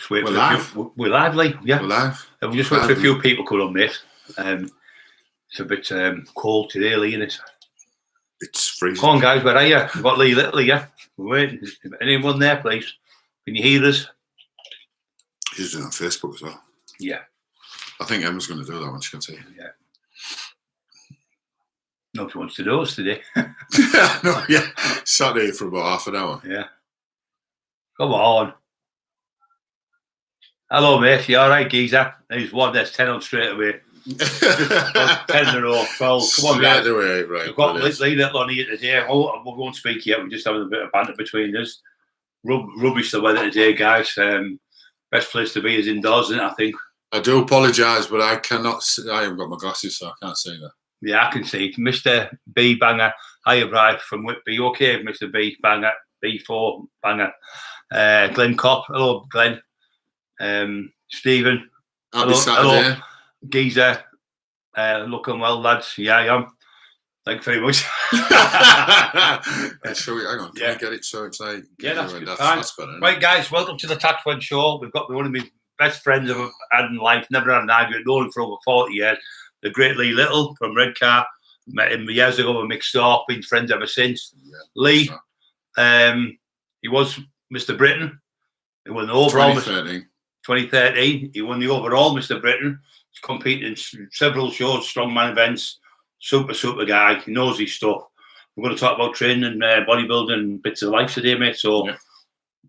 Just wait we're live, Lee. Yeah. We're live. And we just wait for a few people to come on, mate. It's a bit cold today, Lee, isn't it? It's freezing. Come on, guys, where are you? We've got Lee Little, yeah. We're waiting. Is anyone there, please? Can you hear us? She's doing it on Facebook as well. Yeah. I think Emma's going to do that one, she can see. Yeah. No, she wants to do us today. No, yeah. Sat here for about half an hour. Yeah. Come on. Hello, mate. You all right, geezer? There's one. There's 10 on straight away. 10 in a row. 12. Come on, guys. Straight away, right. We've got Lee Little on here today. Oh, we won't speak yet. We're just having a bit of banter between us. Rubbish the weather today, guys. Best place to be is indoors, isn't it, I think? I do apologise, but I cannot see. I haven't got my glasses, so I can't see that. Yeah, I can see. Mr. B Banger. Hiya, Bride from Whitby. Okay, Mr. B Banger. B4 Banger. Glenn Kopp. Hello, Glenn. Stephen. Happy Saturday. Hello. Geezer. Looking well, lads. Yeah, I am. Thanks very much. Show you, hang on. Can I get it so it's like... Yeah, that's better. Right, guys, welcome to the Tax One Show. We've got one of my best friends I've had in life. Never had an argument. Known him for over 40 years. The great Lee Little from Redcar. Met him years ago. We mixed up. Been friends ever since. Yeah, Lee, he was Mr. Britain. He won the overall 2013. He won the overall Mr. Britain. He's competed in several shows, strongman events. Super guy. He knows his stuff. We're going to talk about training and bodybuilding and bits of life today, mate. So,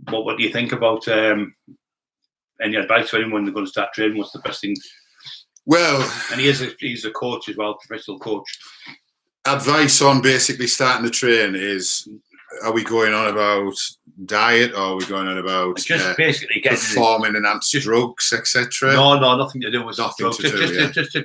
what do you think about any advice for anyone who's going to start training? What's the best thing? Well, and he's a coach as well, professional coach. Advice on basically starting to train is: are we going on about diet, or are we going on about just basically getting performing enhanced drugs, etc.? No, nothing to do with nothing drugs.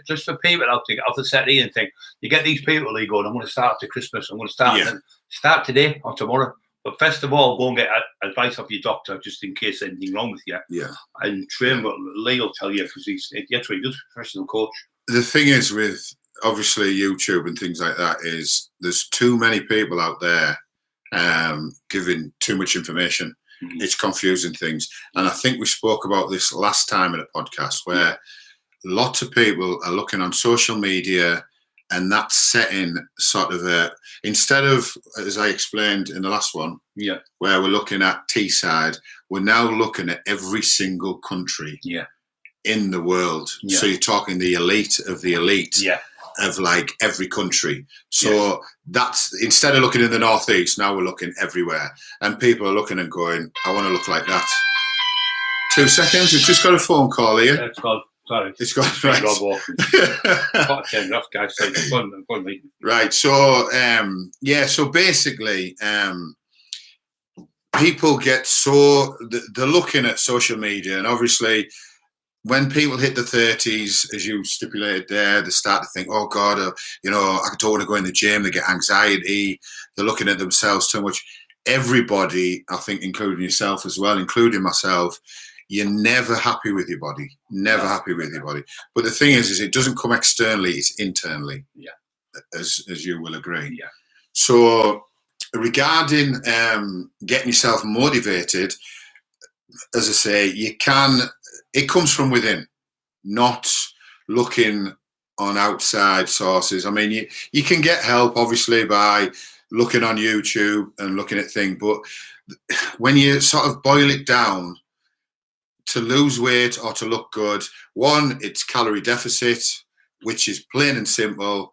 Just for people out to get off the settee and think. You get these people who going, I'm going to start after Christmas. I'm going to start today or tomorrow. But first of all, go and get advice off your doctor just in case anything wrong with you. Yeah. And train what Lee will tell you because he's what he does, professional coach. The thing is with obviously YouTube and things like that is there's too many people out there giving too much information. It's confusing things. And I think we spoke about this last time in a podcast where lots of people are looking on social media and that's setting sort of instead of, as I explained in the last one, where we're looking at Teesside, we're now looking at every single country in the world. So you're talking the elite of the elite. Of like every country. So that's, instead of looking in the northeast, now we're looking everywhere. And people are looking and going, I want to look like that. 2 seconds, we've just got a phone call here. It's gone. Sorry. It's gone, right. Right, so, so basically, people get they're looking at social media, and obviously, when people hit the 30s, as you stipulated there, they start to think, oh, God, I don't want to go in the gym. They get anxiety. They're looking at themselves too much. Everybody, I think, including yourself as well, including myself, you're never happy with your body. Never happy with your body. But the thing is it doesn't come externally. It's internally, as you will agree. So regarding getting yourself motivated, as I say, it comes from within, not looking on outside sources. I mean, you can get help, obviously, by looking on YouTube and looking at things. But when you sort of boil it down, to lose weight or to look good, one, it's calorie deficit, which is plain and simple.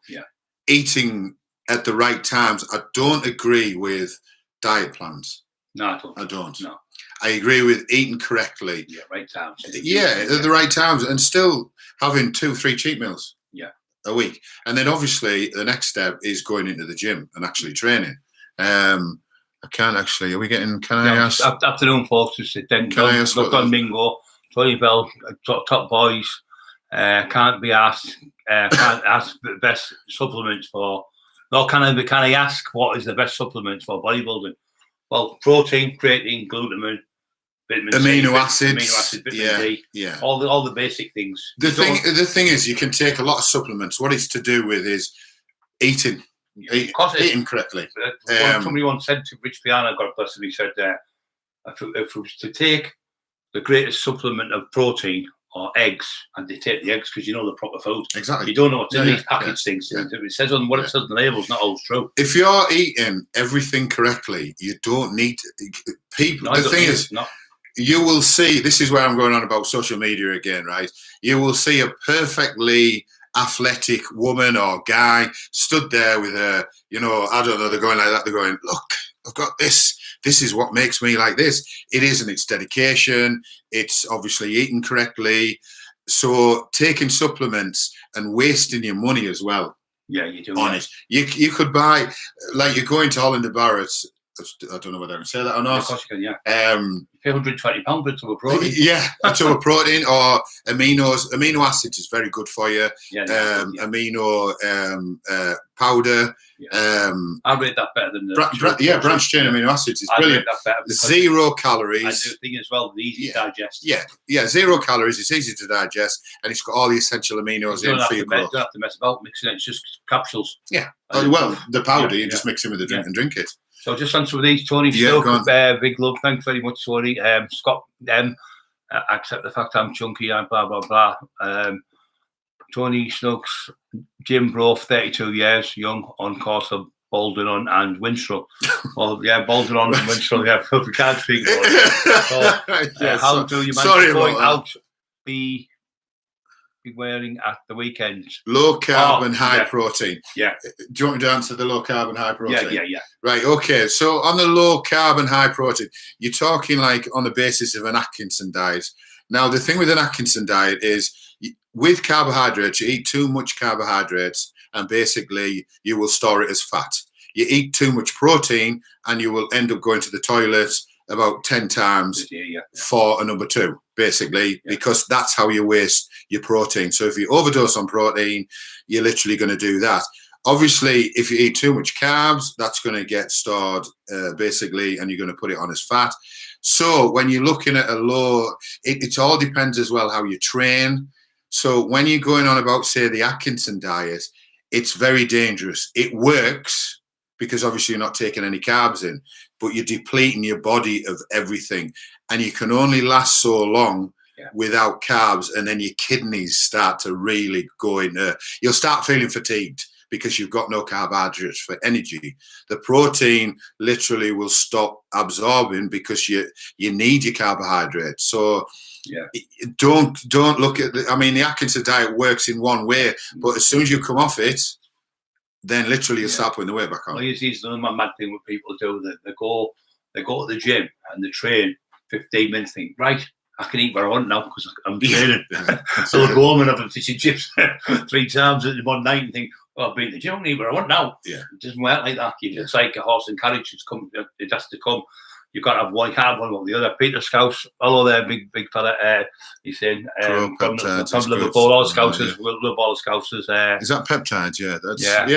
Eating at the right times. I don't agree with diet plans. No, I don't. No. I agree with eating correctly. Right times. At the right times, and still having 2-3 cheat meals a week. And then obviously the next step is going into the gym and actually training. I can't actually. Are we getting? Can I ask? Afternoon, folks. Just then. Can I ask? Look on Mingo, Tony Bell, top boys. Can't be asked. Can't ask the best supplements for. Nor can I ask what is the best supplements for bodybuilding? Well, protein, creatine, glutamine, vitamin amino acids, vitamin D, all the basic things. The thing is, you can take a lot of supplements. What it's to do with is eating correctly. Somebody once said to Rich Piano, God bless him, he said, if it was to take the greatest supplement of protein are eggs, and they take the eggs because you know the proper food. Exactly. You don't know what's in Yeah, these packaged things. yeah. It says on what it says on the label is not always true. If you're eating everything correctly, you don't need people. No, the thing is, not. You will see, this is where I'm going on about social media again, right? You will see a perfectly athletic woman or guy stood there with a, you know, I don't know, they're going like that. They're going, look, I've got this. This is what makes me like this. It isn't. It's dedication. It's obviously eating correctly. So taking supplements and wasting your money as well. Yeah, you do. On it. You could buy, like you're going to Holland Barrett's. I don't know whether I can say that or not. Of course you can, yeah. You pay £120 for a tube of protein. Yeah, a tube of protein or aminos. Amino acids is very good for you. Yeah, amino powder. Yeah. I rate that better than the branched chain amino acids is brilliant. I rate that better 0 calories. I do think as well, easy to digest. Yeah, 0 calories. It's easy to digest, and it's got all the essential aminos in for your growth. You don't have to mess about mixing it. It's just capsules. Yeah. Well, the powder you just mix in with the drink and drink it. So just on some of these, Tony Snook, big love. Thanks very much, Tony. Scott, accept the fact I'm chunky and blah, blah, blah. Tony Snook's gym bro, 32 years, young, on course of Balderon and Winstrel. Well, yeah, Balderon and Winstrel, yeah, we can't speak about it. So, how do you manage going out, be wearing at the weekends? Low carb and high protein. Yeah. Do you want me to answer the low carb and high protein? Yeah. Right, okay. So on the low carb and high protein, you're talking like on the basis of an Atkinson diet. Now, the thing with an Atkinson diet is with carbohydrates, you eat too much carbohydrates and basically you will store it as fat. You eat too much protein and you will end up going to the toilet about 10 times for a number 2, basically, because that's how you waste your protein. So if you overdose on protein, you're literally going to do that. Obviously, if you eat too much carbs, that's going to get stored, basically, and you're going to put it on as fat. So when you're looking at a low, it all depends as well how you train. So when you're going on about, say, the Atkinson diet, it's very dangerous. It works because obviously you're not taking any carbs in, but you're depleting your body of everything. And you can only last so long without carbs, and then your kidneys start to really go in. You'll start feeling fatigued because you've got no carbohydrates for energy. The protein literally will stop absorbing because you need your carbohydrates. So don't look at the Atkinson diet works in one way, but as soon as you come off it, then literally you start putting the weight back on. Well, it's another mad thing what people do, that they go to the gym and they train 15 minutes, think, right, I can eat what I want now because I'm training. So I go home and have a fish and chips 3 times in one night and think, well, I've been to the gym, I can eat what I want now. Yeah. It doesn't work like that. It's like a horse and carriage. It has to come. You've got to have one, can't have one or the other. Peter Scouse, hello there, big fella. He's in from Liverpool. All Scousers, love all Scousers. Is that peptides? Yeah,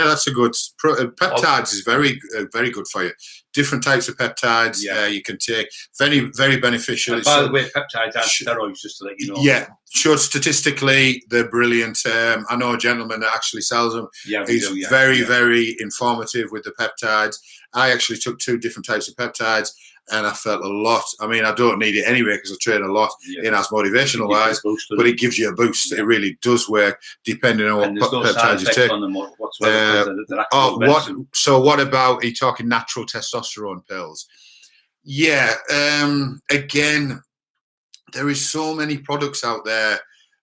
that's a good. Peptides is very good for you. Different types of peptides you can take. Very, very beneficial. And by the way, peptides are steroids, just to let you know. Yeah, sure. Statistically, they're brilliant. I know a gentleman that actually sells them. Yeah, he's very, very informative with the peptides. I actually took 2 different types of peptides, and I felt a lot. I mean, I don't need it anyway because I train a lot in as motivational wise, but it gives you a boost. It really does work depending on what peptides you take. So what about, are you talking natural testosterone pills? Yeah, again, there is so many products out there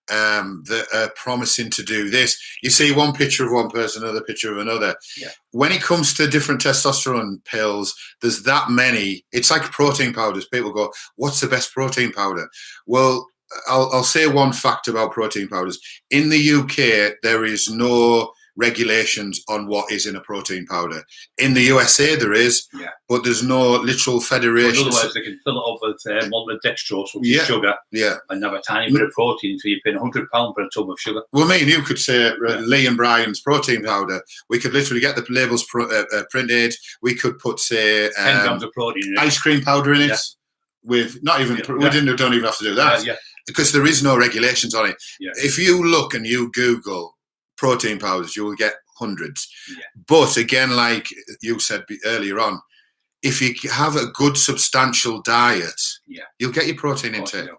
that are promising to do this. You see one picture of one person, another picture of another. Yeah. When it comes to different testosterone pills, there's that many. It's like protein powders. People go, what's the best protein powder? Well, I'll say one fact about protein powders. In the UK, there is no regulations on what is in a protein powder. In the USA there is, but there's no literal federation. Otherwise they can fill it up with maltodextrose, which is sugar, and have a tiny bit of protein, so you're paying £100 for a tub of sugar. Well, me and you could say Lee and Brian's protein powder. We could literally get the labels printed. We could put, say, 10 grams of protein in it. Ice cream powder in it. With not even, we don't even have to do that because there is no regulations on it. If you look and you Google protein powders, you will get hundreds. But again, like you said earlier on, if you have a good substantial diet, you'll get your protein intake.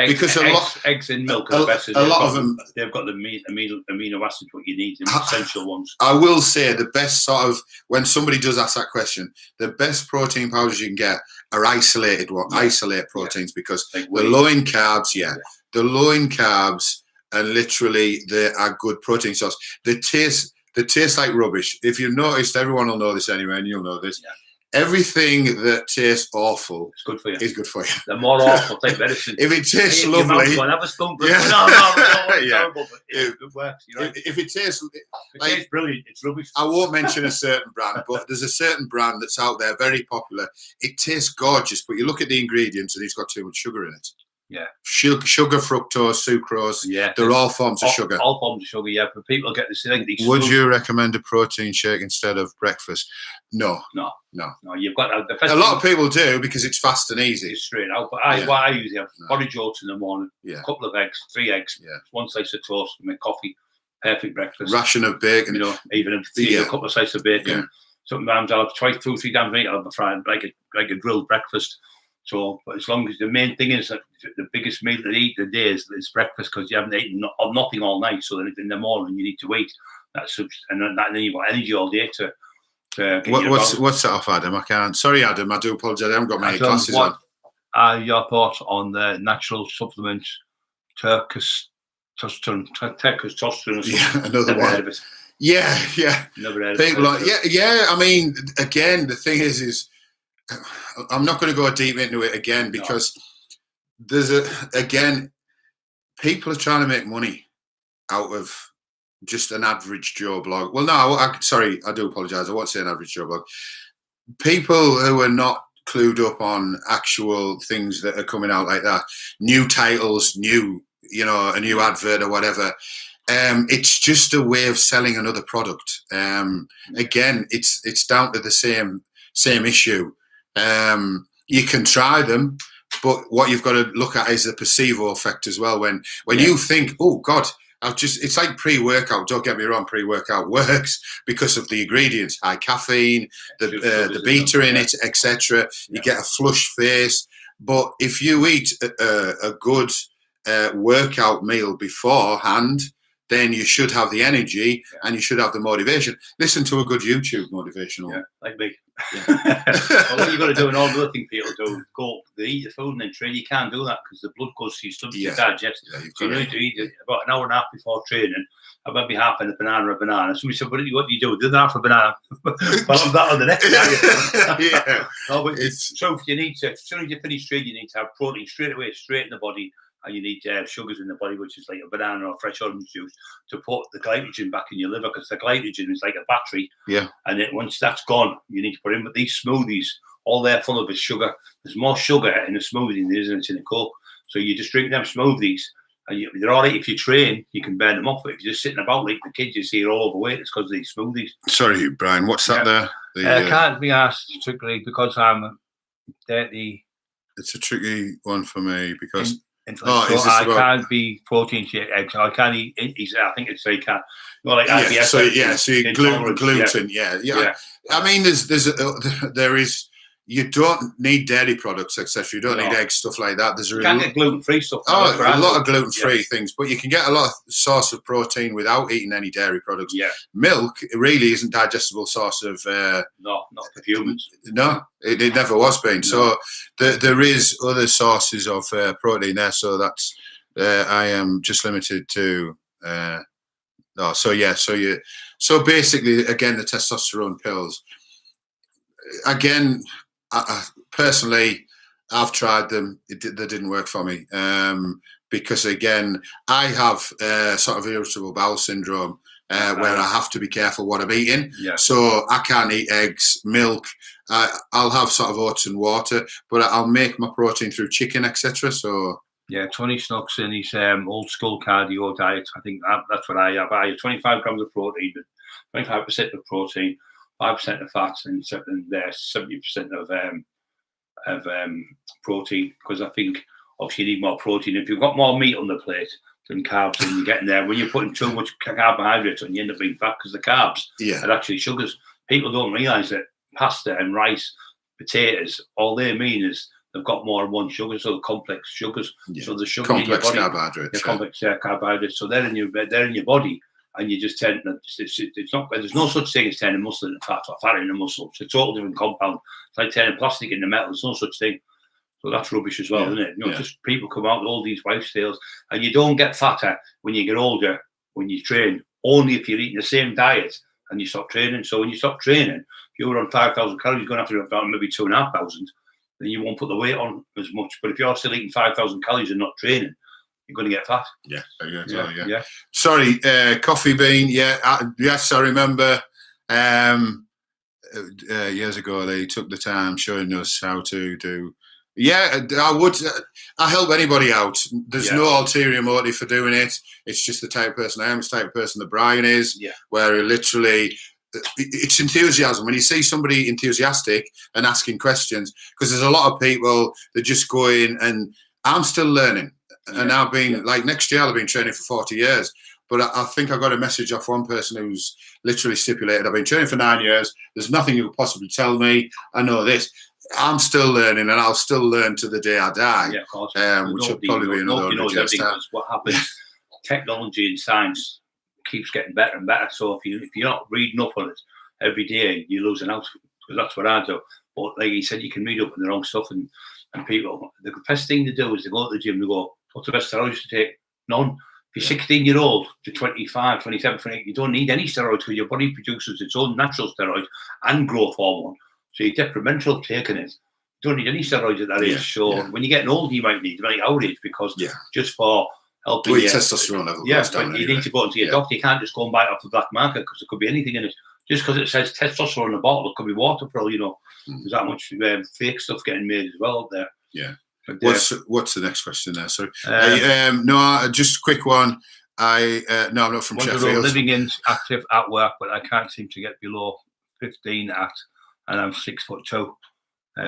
because eggs in milk are the best. A lot of them, they've got the amino acids what you need, the essential ones. I will say the best sort of, when somebody does ask that question, the best protein powders you can get are isolate proteins, because like they're low in carbs. They're low in carbs, and literally they are good protein source. They taste like rubbish. If you've noticed, everyone will know this anyway, and you'll know this. Yeah. Everything that tastes awful is good for you. Is good for you. The more awful, take medicine. If it tastes lovely, have a spoonful. Yeah. No, it works. You know? If it tastes, tastes brilliant, it's rubbish. I won't mention a certain brand, but there's a certain brand that's out there, very popular. It tastes gorgeous, but you look at the ingredients and it's got too much sugar in it. Yeah. Sugar, fructose, sucrose. Yeah. They're all forms of sugar. All forms of sugar, yeah. But people get this thing. Would you recommend a protein shake instead of breakfast? No. You've got a lot of people do because it's fast and easy. It's straight out. But I usually have porridge oats in the morning, a couple of eggs, 3 eggs, one slice of toast, and make coffee. Perfect breakfast. Ration of bacon. You know, even a couple of slices of bacon. Yeah. Sometimes I'll have 2 or 3 times a week. I'll have a fried like a grilled breakfast. So, but as long as the main thing is that the biggest meal to eat the day is breakfast, because you haven't eaten nothing all night. So then in the morning you need to eat. And then you've got energy all day to what's that off, Adam? I can't. Sorry, Adam. I do apologise. I haven't got many glasses on. Are your thoughts on the natural supplements, Turkish testosterone? Yeah, another one. Heard of it. Yeah. Never heard People of it. Yeah. I mean, again, the thing is I'm not going to go deep into it again, because there's people are trying to make money out of just an average Joe blog. Well, no, I do apologise. I won't say an average Joe blog. People who are not clued up on actual things that are coming out like that, new titles, a new advert or whatever. It's just a way of selling another product. Again, it's down to the same issue. You can try them, but what you've got to look at is the placebo effect as well. When you think, oh God, it's like pre-workout. Don't get me wrong, pre-workout works because of the ingredients, high caffeine, the beta in it, etc. You get a flush face. But if you eat a good workout meal beforehand, then you should have the energy and you should have the motivation. Listen to a good YouTube motivational. Yeah, like me. Yeah. Well, what you've got to do, and all the other things people do, they eat the food and then train. You can't do that because the blood goes to your stomach to digest. Yeah, so you need to eat it about an hour and a half before training. I might be half in a banana. Somebody said, what do you do? Do that for a banana. Well, I'm that on the next day. Yeah. No, but so if you need to, as soon as you finish training, you need to have protein straight away, straight in the body. And you need to have sugars in the body, which is like a banana or fresh orange juice, to put the glycogen back in your liver, because the glycogen is like a battery. Yeah. And once that's gone, you need to put in. But these smoothies, all they're full of is sugar. There's more sugar in a smoothie than there is in a Coke. So you just drink them smoothies, and they're all right if you train. You can burn them off. But if you're just sitting about like the kids you see are all overweight, it's because of these smoothies. Sorry, Brian. What's that there? Can't be asked particularly because I'm dirty. It's a tricky one for me because. So I can't be protein shake eggs. I can't eat. I think it's like IBS. So you gluten. Yeah. I mean, there is. You don't need dairy products, etc. You don't need eggs, stuff like that. You can get gluten-free stuff. A lot of gluten-free things, but you can get a lot of source of protein without eating any dairy products. Yeah. Milk really isn't a digestible source of. No, not for humans. No, it never was been. No. So there is other sources of protein there. So that's I am just limited to. So basically, again, the testosterone pills. Again. Personally, I've tried them. They didn't work for me because, again, I have sort of irritable bowel syndrome where I have to be careful what I'm eating. Yeah. So I can't eat eggs, milk. I'll have sort of oats and water, but I'll make my protein through chicken, etc. So yeah, Tony Snook's in his old school cardio diet. I think that's what I have. I have 25 grams of protein, 25% of protein. 5% of fats and 70% of protein, because I think obviously you need more protein. If you've got more meat on the plate than carbs, and you're getting there, when you're putting too much carbohydrates on, you end up being fat because the carbs are actually sugars. People don't realise that pasta and rice, potatoes, all they mean is they've got more than one sugar, so the complex sugars. Yeah. So the sugar Complex in your body, carbohydrates. complex carbohydrates. So they're in your body, and you just tend to, it's not. There's no such thing as turning muscle into fat or fat in the muscle. It's a total different compound. It's like turning plastic into metal. There's no such thing. So that's rubbish as well, isn't it? You know, just people come out with all these lifestyles, and you don't get fatter when you get older, when you train, only if you're eating the same diet and you stop training. So when you stop training, if you're on 5,000 calories, you're going to have to have maybe 2,500, then you won't put the weight on as much. But if you're still eating 5,000 calories and not training, you're going to get fat. Yeah. Sorry, Coffee Bean. Yes, I remember years ago they took the time showing us how to do. Yeah, I would. I help anybody out. There's no ulterior motive for doing it. It's just the type of person I am. It's the type of person that Brian is. Yeah. Where literally, it's enthusiasm. When you see somebody enthusiastic and asking questions, because there's a lot of people that just go in, and I'm still learning. And I've been like next year I've been training for 40 years. But I think I got a message off one person who's literally stipulated, I've been training for 9 years. There's nothing you could possibly tell me. I know this. I'm still learning, and I'll still learn to the day I die. Yeah, of course. Which will probably be another 100 years time. What happens? Technology and science keeps getting better and better. So if you're not reading up on it every day, you're losing out. Because that's what I do. But like you said, you can read up on the wrong stuff, and people. The best thing to do is to go to the gym and go, "What's the best steroids to take?" None. If you're 16-year-old to 25, 27, 28, you don't need any steroids because your body produces its own natural steroid and growth hormone. So you're detrimental taking it. You don't need any steroids at that age. So when you're getting older, you might need like our age, because just for helping your testosterone level goes down. But you need to go into your doctor. You can't just go and buy it off the black market, because there could be anything in it. Just because it says testosterone in the bottle, it could be water for all you know. There's that much fake stuff getting made as well out there. Yeah. What's the next question there? Sorry. No, just a quick one. No, I'm not from Sheffield. Living in active at work, but I can't seem to get below 15 and I'm 6'2",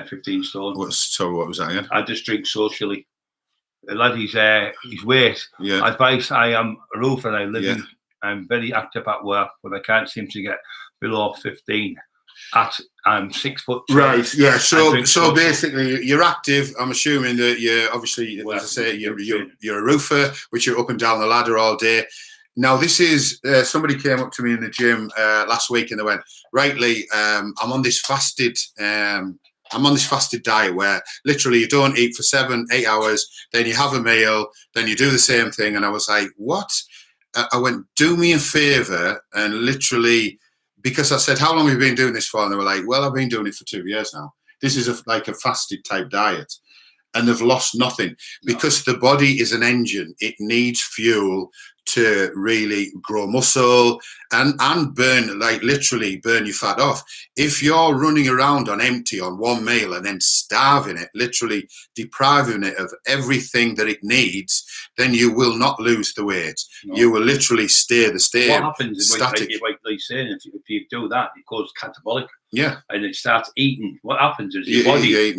15 stone. What was that again? I just drink socially. The lad, his weight. Yeah. Advice: I am a roofer. I live in. I'm very active at work, but I can't seem to get below 15. I'm 6 foot. Right. Yeah. So basically, you're active. I'm assuming that you're obviously, as I say, you're a roofer, which you're up and down the ladder all day. Now, this is somebody came up to me in the gym last week, and they went, "Rightly, I'm on this fasted. I'm on this fasted diet where literally you don't eat for 7-8 hours, then you have a meal, then you do the same thing." And I was like, "What?" I went, "Do me a favor," and literally, because I said, "How long have you been doing this for?" And they were like, "Well, I've been doing it for 2 years now. This is like a fasted type diet." And they've lost nothing, because the body is an engine. It needs fuel to really grow muscle and burn, like literally burn your fat off. If you're running around on empty on one meal and then starving it, literally depriving it of everything that it needs, then you will not lose the weight. No. You will literally stay the same. What happens is, like saying, if you do that, it goes catabolic. Yeah. And it starts eating. What happens is your body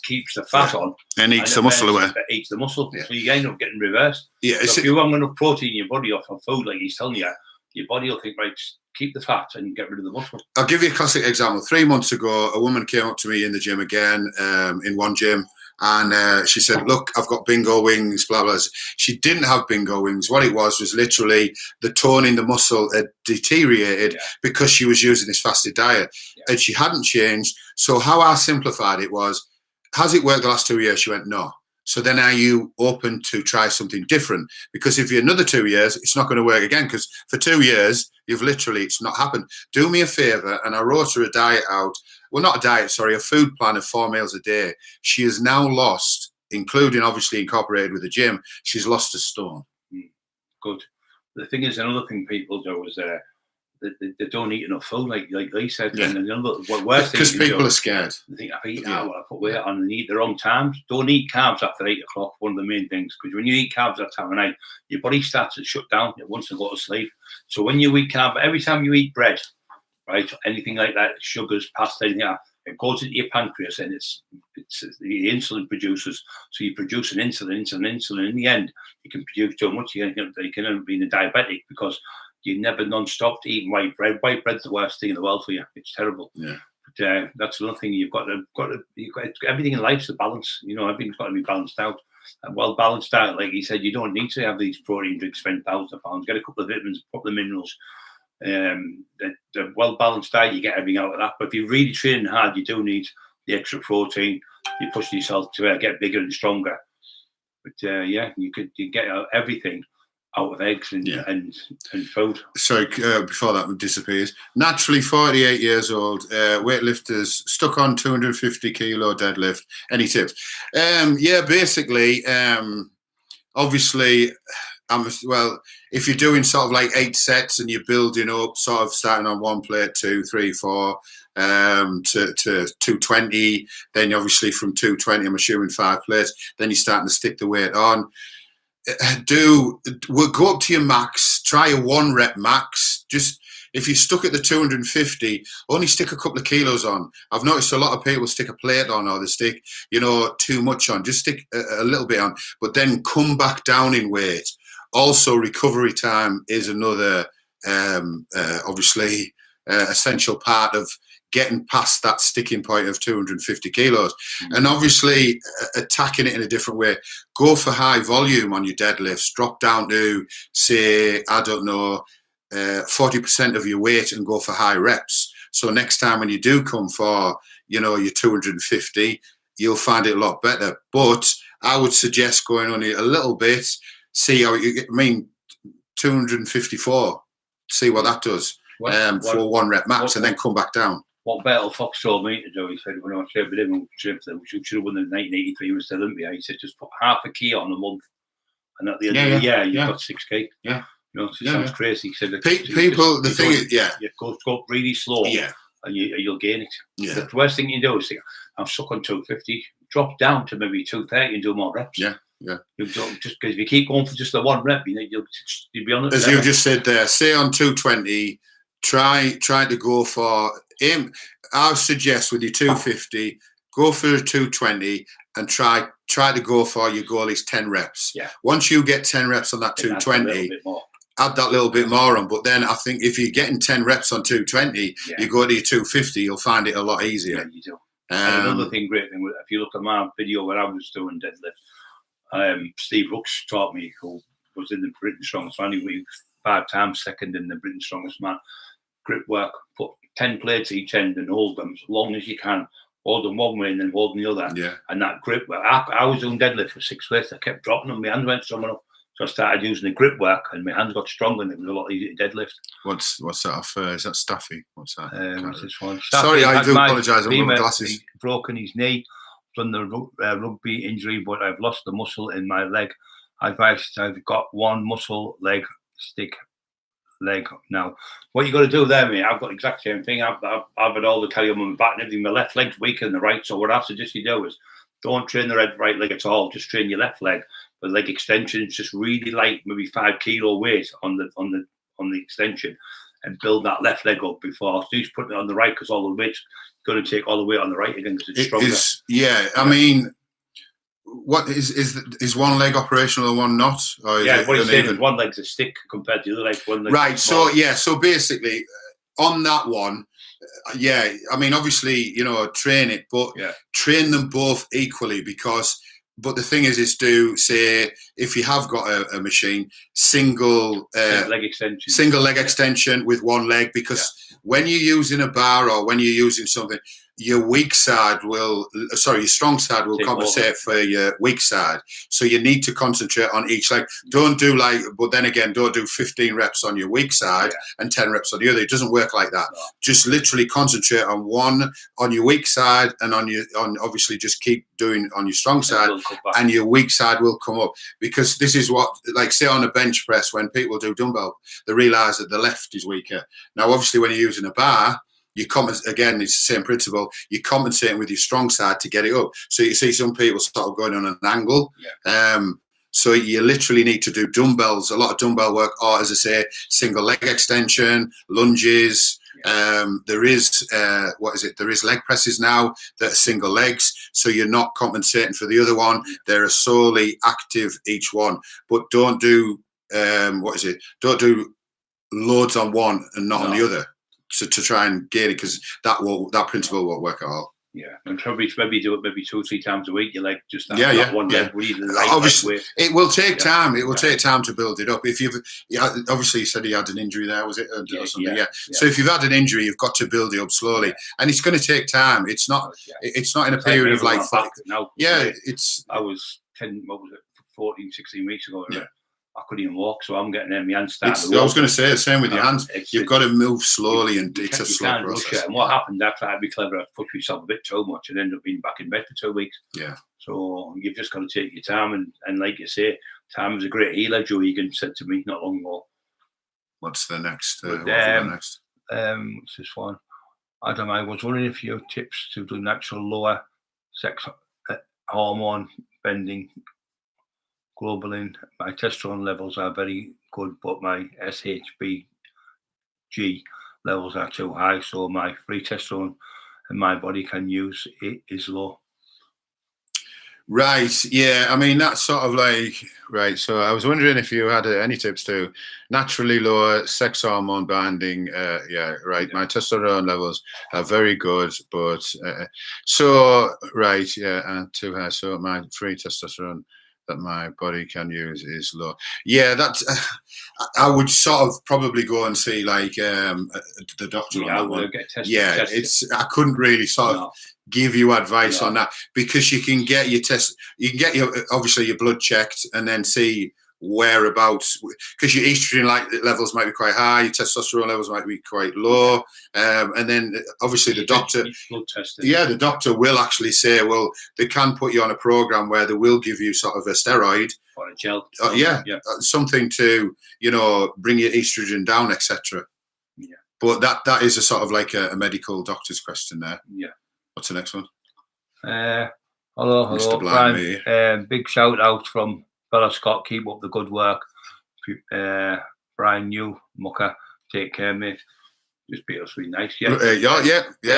keeps the fat on and eats the muscle away. It eats the muscle. Yeah. So you end up getting reversed. Yeah. So if you want enough protein in your body off of food, like he's telling you, your body will think, right, keep the fat and get rid of the muscle. I'll give you a classic example. 3 months ago, a woman came up to me in the gym again, in one gym, and she said, "Look, I've got bingo wings, blah, blah." She didn't have bingo wings. What it was literally the tone in the muscle had deteriorated because she was using this fasted diet, and she hadn't changed. So how I simplified it was, has it worked the last 2 years? She went, no. So then are you open to try something different? Because if you're another 2 years, it's not going to work again, because for 2 years, it's not happened. Do me a favor, and I wrote her a diet out. Well, not a diet, sorry, a food plan of 4 meals a day. She has now lost, including obviously incorporated with the gym, she's lost a stone. Good. The thing is, another thing people do is they don't eat enough food, like they said. Yeah. And what worse thing, because people are scared. They think, I've eaten I put weight on, and eat the wrong times. Don't eat carbs after 8 o'clock. One of the main things, because when you eat carbs that time of night, your body starts to shut down. It wants to go to sleep. So when you eat carbs, every time you eat bread, right, anything like that, sugars, pasta, anything like that, it goes into your pancreas, and it's the insulin produces. So you produce an insulin. In the end, you can produce too much. You can end up being a diabetic because you never non-stop eating white bread. White bread's the worst thing in the world for you. It's terrible. Yeah. that's another thing. You've got everything in life's a balance. You know, everything's got to be balanced out. And well balanced out, like he said, you don't need to have these protein drinks, spend thousands of pounds, get a couple of vitamins, a couple of minerals. They're well balanced out, you get everything out of that. But if you're really training hard, you do need the extra protein. You're pushing yourself to get bigger and stronger. But you get everything out of eggs and food. Sorry, before that disappears. Naturally, 48 years old, weightlifters, stuck on 250 kilo deadlift. Any tips? Basically, obviously, if you're doing sort of like 8 sets and you're building up, sort of starting on 1 plate, 2, 3, 4, to 220, then obviously from 220, I'm assuming 5 plates, then you're starting to stick the weight on. We'll go up to your max, try a 1 rep max. Just if you're stuck at the 250, only stick a couple of kilos on. I've noticed a lot of people stick a plate on, or they stick, too much on. Just stick a little bit on, but then come back down in weight. Also, recovery time is another, obviously, essential part of getting past that sticking point of 250 kilos. And obviously attacking it in a different way. Go for high volume on your deadlifts, drop down to, say, I don't know, 40% of your weight and go for high reps. So next time when you do come for, your 250, you'll find it a lot better. But I would suggest going on it a little bit, see how you get, 254, see what that does for 1 rep max, and then come back down. What Bertel Fox told me to do, he said, when I was with him, we should have won the 1983 Mr. Olympia. He said, just put half a key on a month, and at the end of the year, you've got 6K. Yeah. It sounds crazy. He said, people, the thing is, you go up really slow, and you'll gain it. Yeah. The worst thing you do is think, I'm stuck on 250, drop down to maybe 230 and do more reps. Yeah. Just because if you keep going for just the 1 rep, you'll be on it. As you just said there, say on 220, try to go for aim. I suggest with your 250, go for a 220 and try to go for your goal is 10 reps. Yeah. Once you get 10 reps on that 220, add that little bit more on. But then I think if you're getting 10 reps on 220, you go to your 250, you'll find it a lot easier. Yeah, you do. And another great thing, if you look at my video where I was doing deadlift, Steve Rooks taught me, who was in the Britain's Strongest Man. He was 5 times second in the Britain's Strongest Man. Grip work, put 10 plates each end and hold them as long as you can. Hold them one way and then hold them the other. Yeah. And that grip work, I was doing deadlift for 6 plates. I kept dropping them. My hands went strong enough. So I started using the grip work and my hands got stronger and it was a lot easier to deadlift. What's that off? Is that Staffy? What's that? What's this one? Sorry, I do apologise. I've got my glasses. He's broken his knee, done the rugby injury, but I've lost the muscle in my leg. I've got 1 muscle leg stick leg now. What you got to do there, mate? I've got the exact same thing. I've had all the carry on my back and everything. My left leg's weaker than the right, so what I suggest you do is don't train the right leg at all. Just train your left leg. The leg extension is just really light, maybe 5 kilo weight on the extension, and build that left leg up before. So just put it on the right because all the weight's going to take all the weight on the right again because it's stronger. I mean, what is 1 leg operational and 1 not? Or what he's saying is 1 leg's a stick compared to the other leg. 1 leg. Right. So basically, on that one, I mean, obviously, train it, but train them both equally because. But the thing is do say if you have got a machine, single leg extension with 1 leg, because when you're using a bar or when you're using something, your strong side will compensate for your weak side. So you need to concentrate on each leg. Don't do don't do 15 reps on your weak side and 10 reps on the other. It doesn't work like that. No. Just literally concentrate on 1 on your weak side and on obviously just keep doing on your strong side and your weak side will come up. Because this is what, like say on a bench press, when people do dumbbell, they realise that the left is weaker. Now, obviously when you're using a bar, again, it's the same principle. You're compensating with your strong side to get it up. So you see some people sort of going on an angle. So you literally need to do dumbbells, a lot of dumbbell work, or as I say, single leg extension, lunges. There is There is leg presses now that are single legs. So you're not compensating for the other one. They're solely active each one. But don't do don't do loads on one and not on the other. to try and gain it, because that principle won't work at all. Yeah, and probably do it maybe 2 or 3 times a week. You like just that, Yeah. one leg. Obviously, it will take time. It will take time to build it up. If you've obviously you said he had an injury there, was it, or something? Yeah. So if you've had an injury, you've got to build it up slowly, and it's going to take time. It's not. It's not in a period of like. I was 14, 16 weeks ago. Yeah. I couldn't even walk, so I'm getting my hands started. I was going to say the same with your hands. You've got to move slowly, and it's a slow process. And what happened after I'd be clever, I pushed myself a bit too much and ended up being back in bed for 2 weeks. Yeah. So you've just got to take your time, and like you say, time is a great healer. Joe Egan said to me not long ago. What's the next? What's this one? Adam, I was wondering if you have tips to do natural lower sex hormone bending. Globulin, my testosterone levels are very good, but my SHBG levels are too high, so my free testosterone and my body can use it is low. Right, yeah. I mean, that's sort of like, right. So I was wondering if you had any tips to naturally lower sex hormone binding. Yeah, right. My testosterone levels are very good, but so, right, yeah, and too high. So my free testosterone that my body can use is low. Yeah, that's. I would sort of probably go and see like the doctor on that one. Yeah, I couldn't really sort of give you advice on that, because you can get your test. You can get obviously your blood checked and then see whereabouts, because your estrogen levels might be quite high, your testosterone levels might be quite low, and then obviously the doctor, the doctor will actually say, well, they can put you on a program where they will give you sort of a steroid or a gel, something to bring your estrogen down, etc. Yeah, but that is a sort of like a medical doctor's question there. Yeah. What's the next one? Hello, Mr. Brian. Big shout out from Bella Scott. Keep up the good work. Brian, you mucker, take care, mate. Just be really nice. Yeah.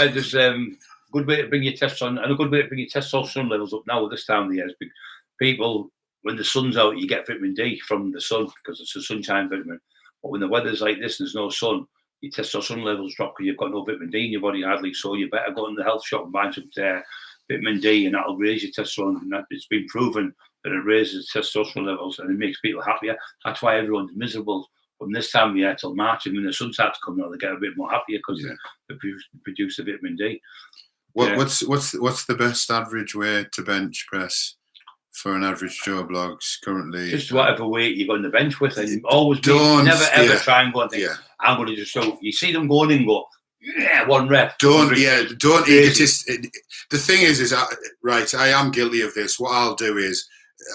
Just good way to bring your testosterone, and a good way to bring your testosterone levels up now at this time of the year. People, when the sun's out, you get vitamin D from the sun because it's a sunshine vitamin. But when the weather's like this and there's no sun, your testosterone levels drop because you've got no vitamin D in your body hardly. So you better go in the health shop and buy some vitamin D, and that'll raise your testosterone. And it's been proven that it raises testosterone levels and it makes people happier. That's why everyone's miserable from this time of year till March, and when the sun starts coming out, they get a bit more happier because they produce the vitamin D. What's the best average weight to bench press for an average Joe Blogs currently? Just whatever weight you go on the bench with, and always never ever try and go and think, I'm going to just show. You see them going in and go, one rep. Don't egotist. The thing is right, I am guilty of this. What I'll do is,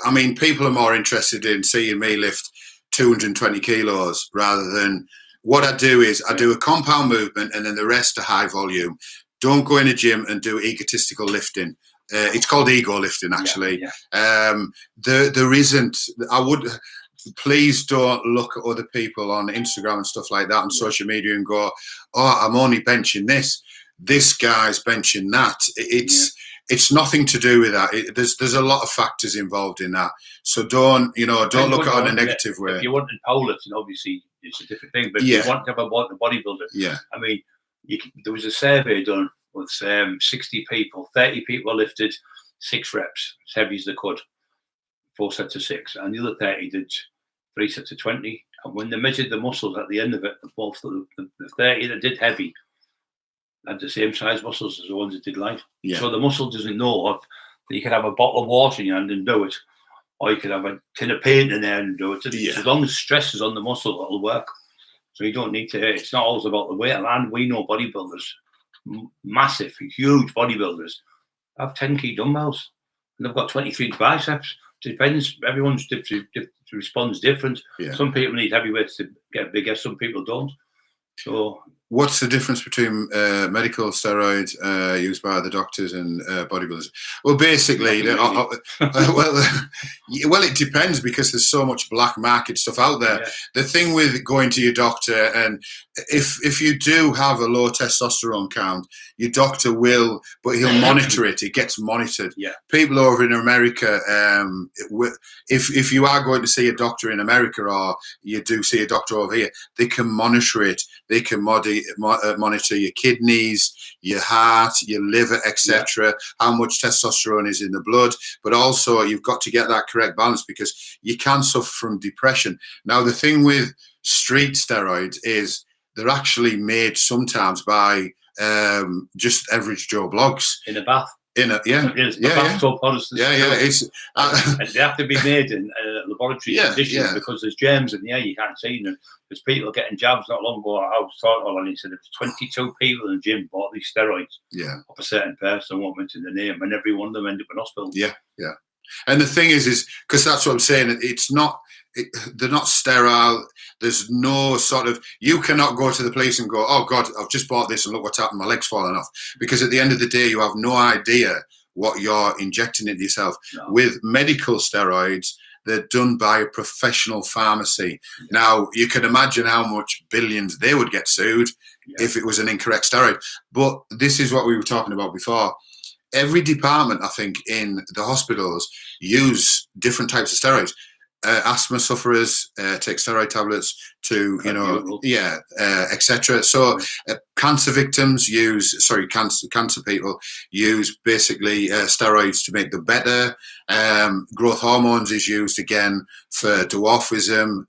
I mean, people are more interested in seeing me lift 220 kilos rather than what I do is I do a compound movement and then the rest are high volume. Don't go in a gym and do egotistical lifting. It's called ego lifting, actually. There isn't. Please don't look at other people on Instagram and stuff like that on social media and go, "Oh, I'm only benching this. This guy's benching that." It's nothing to do with that. There's a lot of factors involved in that. So don't look at it in a negative way. If you want to powerlifting, obviously it's a different thing. But if you want to have a bodybuilder, I mean, there was a survey done with 60 people. 30 people lifted 6 reps, as heavy as they could, 4 sets of 6, and the other 30 did 3 sets of 20. And when they measured the muscles at the end of it, both the 30 that did heavy had the same size muscles as the ones that did light. So the muscle doesn't know that you could have a bottle of water in your hand and do it, or you could have a tin of paint in there and do it. As long as stress is on the muscle, it'll work. So you don't need to. It's not always about the weight. And we know bodybuilders, massive, huge bodybuilders, have 10 key dumbbells and they've got 23 biceps. Depends. Everyone's responds different. Some people need heavy weights to get bigger. Some people don't. So, what's the difference between medical steroids used by the doctors and bodybuilders? Well, basically, Well, it depends because there's so much black market stuff out there. Yeah. The thing with going to your doctor, and if you do have a low testosterone count, your doctor will, but he'll monitor it. It gets monitored. Yeah. People over in America, if you are going to see a doctor in America or you do see a doctor over here, they can monitor it. They can monitor your kidneys, your heart, your liver, etc. How much testosterone is in the blood, but also you've got to get that correct balance because you can suffer from depression. Now, the thing with street steroids is they're actually made sometimes by just average Joe blogs in a bath. Bathtub Protestants. It's and they have to be made in laboratory conditions because there's germs in the air you can't see them. There's people getting jabs not long ago. I was talking and he said there's 22 people in the gym bought these steroids of a certain person, won't mention the name, and every one of them ended up in hospital. Yeah. And the thing is because that's what I'm saying. It's not. They're not sterile. There's no sort of, you cannot go to the police and go, oh God, I've just bought this and look what's happened, my leg's falling off. Because at the end of the day, you have no idea what you're injecting into yourself. No. With medical steroids, they're done by a professional pharmacy. Now, you can imagine how much billions they would get sued if it was an incorrect steroid. But this is what we were talking about before. Every department, I think, in the hospitals use different types of steroids. Asthma sufferers take steroid tablets to, etc. So cancer victims cancer people use basically steroids to make them better. Growth hormones is used again for dwarfism,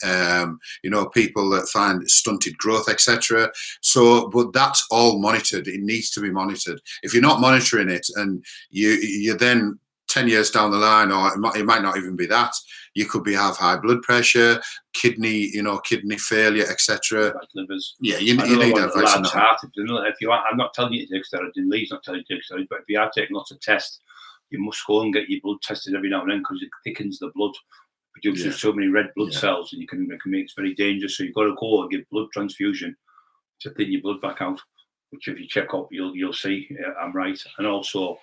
people that find stunted growth, etc. So, but that's all monitored. It needs to be monitored. If you're not monitoring it and you then 10 years down the line, or it might not even be that, you could have high blood pressure, kidney failure, etc. Livers. Yeah, you need advice on that. If you are, I'm not telling you to take steroids, and Lee's not telling you to take steroids, but if you are taking lots of tests, you must go and get your blood tested every now and then because it thickens the blood, produces so many red blood cells, and it can make it's very dangerous. So you've got to go and give blood transfusion to thin your blood back out. Which, if you check up, you'll see I'm right. And also,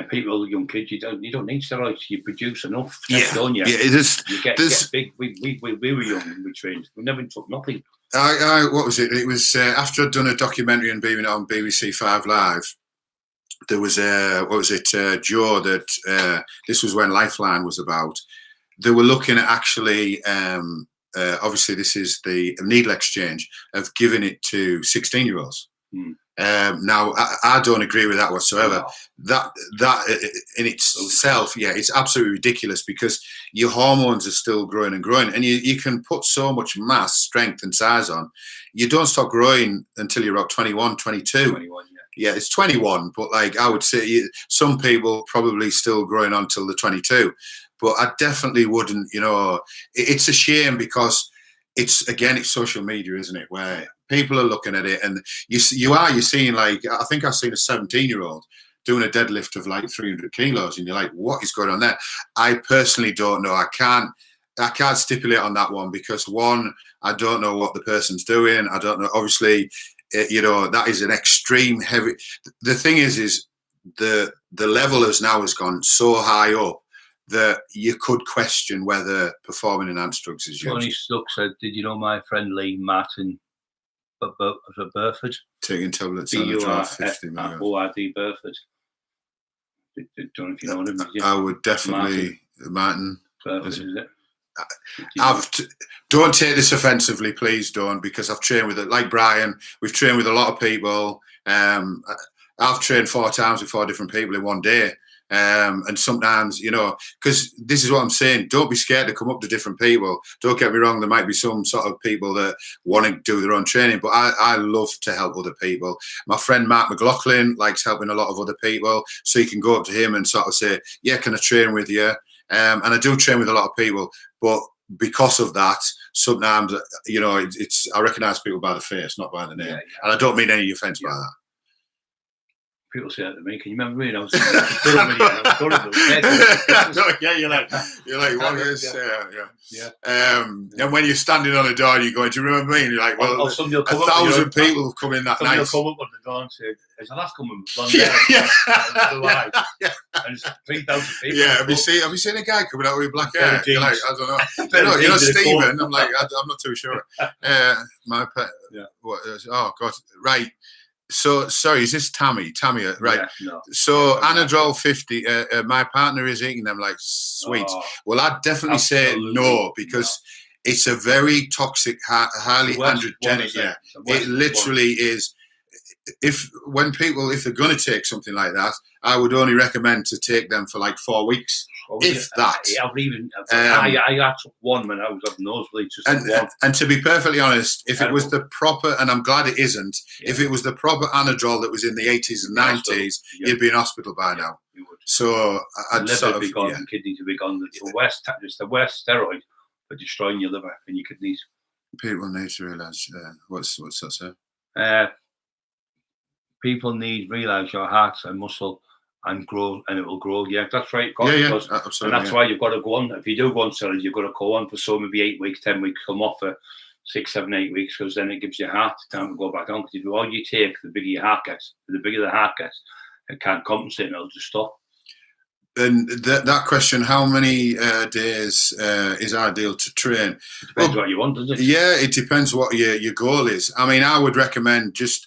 people, young kids, you don't need steroids. You produce enough, don't you? Yeah, you get big. We were young and we trained. We never took nothing. What was it? It was after I'd done a documentary on BBC 5 Live. There was Joe that this was when Lifeline was about. They were looking at actually. Obviously, this is the needle exchange of giving it to 16-year-olds. Now, I don't agree with that whatsoever. No. That in itself, it's absolutely ridiculous because your hormones are still growing and growing, and you can put so much mass, strength, and size on. You don't stop growing until you're about 21, 22. 21, yeah, it's 21, but I would say some people probably still growing on till the 22. But I definitely wouldn't. It's a shame because it's social media, isn't it? Where people are looking at it, and you're seeing I think I've seen a 17-year-old doing a deadlift of 300 kilos, and you're like, what is going on there? I personally don't know. I can't stipulate on that one because one, I don't know what the person's doing. I don't know. Obviously, that is an extreme heavy. The thing is the level has gone so high up that you could question whether performing enhanced drugs is used. Tony Stuck said, "Did you know my friend Lee Martin at Burford taking tablets on the drive 50 milligrams? ORD Burford. Don't know if you know him. I would definitely Martin. Burford, is it? Don't take this offensively, please don't, because I've trained with it. Like Brian, we've trained with a lot of people. I've trained 4 times with 4 different people in one day. And sometimes, because this is what I'm saying, don't be scared to come up to different people. Don't get me wrong, there might be some sort of people that want to do their own training, but I love to help other people. My friend Mark McLaughlin likes helping a lot of other people, so you can go up to him and sort of say, yeah, can I train with you? And I do train with a lot of people, but because of that, sometimes, I recognise people by the face, not by the name. And I don't mean any offence by that. people say that to me. Can you remember me? And I was yeah, you're like, what is, and when you're standing on a door and you're going, do you remember me? And you're like, well, 1,000 people have come in that night. Somebody will come up on the door and say, is the last coming with blonde hair? And it's 3,000 people. Yeah, have you seen a guy coming out with black hair? You're like, I don't know. You know Stephen? I'm like, I'm not too sure. My pet. Yeah. What? Oh God. Right. So sorry, is this Tammy? Tammy, right? Yeah, no. So Anadrol 50. My partner is eating them like sweets. Well, I'd definitely say no, because it's a very toxic, highly androgenic. Yeah, it literally is. If they're going to take something like that, I would only recommend to take them for like 4 weeks, that. I took one when I was up nosebleeds. And to be perfectly honest, if it was the proper, and I'm glad it isn't, if it was the proper Anadrol that was in the 80s and 90s, you'd be in hospital by now. You would. So I'd liver sort of, be gone, kidneys would be gone. It's the worst steroid for destroying your liver and your kidneys. People need to realise what's that, sir? People need to realise your heart's a muscle and grow, and it will grow. Yeah, that's right. Absolutely. And that's why you've got to go on. If you do go on steroids, you've got to go on for maybe 8 weeks, 10 weeks, come off for 6, 7, 8 weeks, because then it gives your heart time to go back on. Because the more you take, the bigger your heart gets. The bigger the heart gets, it can't compensate and it'll just stop. And that question, how many days is ideal to train? Depends what you want, doesn't it? Yeah, it depends what your goal is. I mean, I would recommend just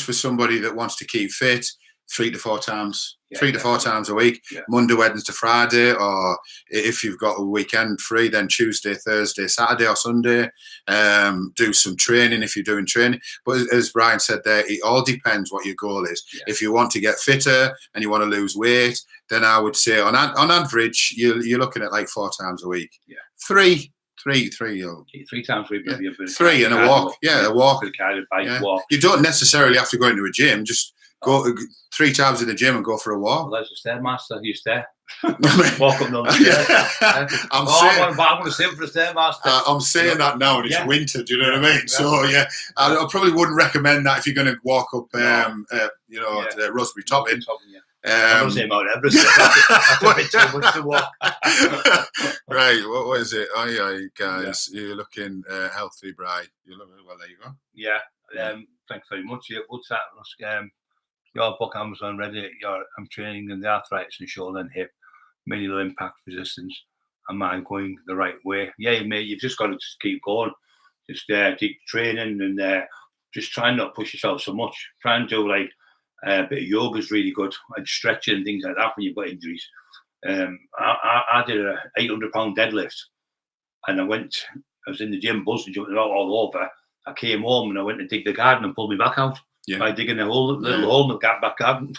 for somebody that wants to keep fit, 3 to 4 times. 3 to 4 times a week, Monday, Wednesday, Friday, or if you've got a weekend free, then Tuesday, Thursday, Saturday or Sunday. Do some training if you're doing training. But as Brian said there, it all depends what your goal is. Yeah. If you want to get fitter and you want to lose weight, then I would say on average, you're looking at like 4 times a week. Yeah. 3 times a week. Yeah. 3 and a walk. A walk. Walk. You don't necessarily have to go into a gym. Just go 3 times in the gym and go for a walk. Well, there's a stairmaster. You stair. Walk up the stairs. I want to sit for a stairmaster. I'm saying that now, and it's winter. Do you know what I mean? So I probably wouldn't recommend that if you're going to walk up, Rosebery Topping. I don't say Mount Everest. That's a bit too much to walk. Right, what is it? Guys, you're looking healthy, Brian. You're looking well. There you go. Yeah. Thanks very much. What's that? Your book, Amazon, read it. I'm training in the arthritis and shoulder and hip, minimal impact resistance. Am I going the right way? Yeah, mate. You've just got to just keep going. Just keep training and just try and not push yourself so much. Try and do like a bit of yoga is really good, and stretching and things like that when you've got injuries. I did a 800-pound deadlift, and I was in the gym buzzing, jumping all over. I came home and I went to dig the garden and pulled me back out by digging a little hole in the back garden.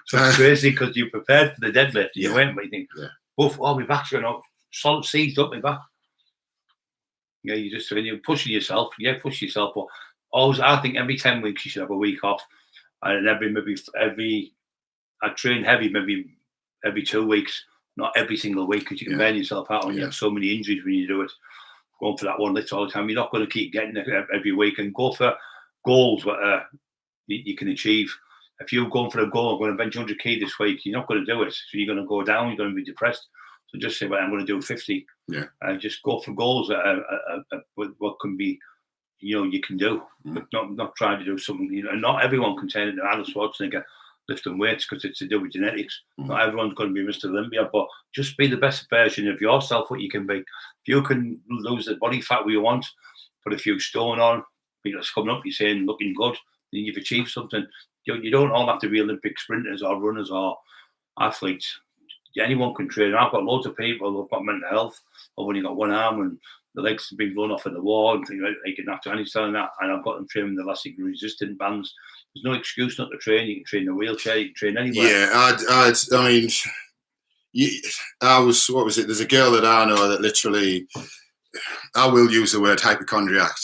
So it's crazy because you prepared for the deadlift. You went, but you think, my back's going up, solid seized up my back. Yeah, when you're pushing yourself, push yourself. But always, I think every 10 weeks you should have a week off. And I train heavy maybe every 2 weeks, not every single week, because you can burn yourself out and you have so many injuries when you do it. Going for that one lift all the time, you're not going to keep getting it every week, and go for goals that you can achieve. If you're going for a goal, I'm going to bench 100 kg this week, you're not going to do it. So you're going to go down, you're going to be depressed. So just say, well, I'm going to do 50. And just go for goals that what can be, you can do, but not trying to do something. Not everyone can turn into Arnold Schwarzenegger lifting weights because it's to do with genetics. Not everyone's going to be Mr. Olympia, but just be the best version of yourself, what you can be. If you can lose the body fat we want, put a few stone on, it's coming up, you're saying looking good, then you've achieved something. You don't all have to be Olympic sprinters or runners or athletes. Anyone can train. I've got loads of people who've got mental health. I've only got one arm and the legs have been blown off in the wall and things like that. And I've got them training the elastic resistant bands. There's no excuse not to train. You can train in a wheelchair. You can train anywhere. Yeah, what was it? There's a girl that I know that literally, I will use the word hypochondriac.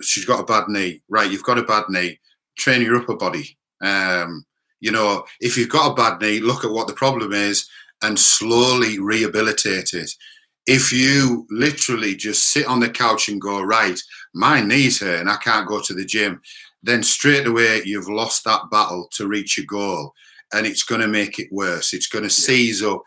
She's got a bad knee. Right, you've got a bad knee. Train your upper body. If you've got a bad knee, look at what the problem is and slowly rehabilitate it. If you literally just sit on the couch and go, right, my knee's hurt and I can't go to the gym, then straight away you've lost that battle to reach your goal, and it's going to make it worse. It's going to seize up.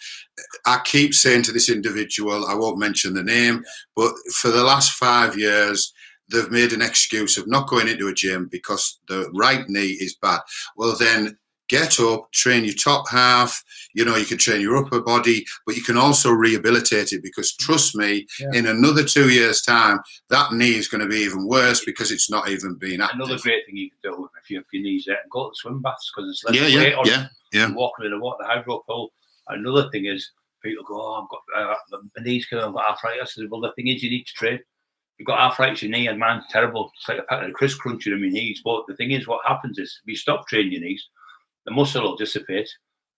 I keep saying to this individual, I won't mention the name, but for the last 5 years, they've made an excuse of not going into a gym because the right knee is bad. Well, then get up, train your top half. You know, you can train your upper body, but you can also rehabilitate it, because trust me, in another 2 years' time, that knee is going to be even worse because it's not even being active. Another great thing you can do if your knees hurt, go to the swim baths, because it's less weight on you. Walking in the water, the hydro pool. Another thing is, people go, oh, I've got my knees, I've got arthritis. Well, the thing is, you need to train. You've got arthritis in your knee, and man, terrible. It's like a packet of crisp crunching in your knees. But the thing is, what happens is, if you stop training your knees, the muscle will dissipate.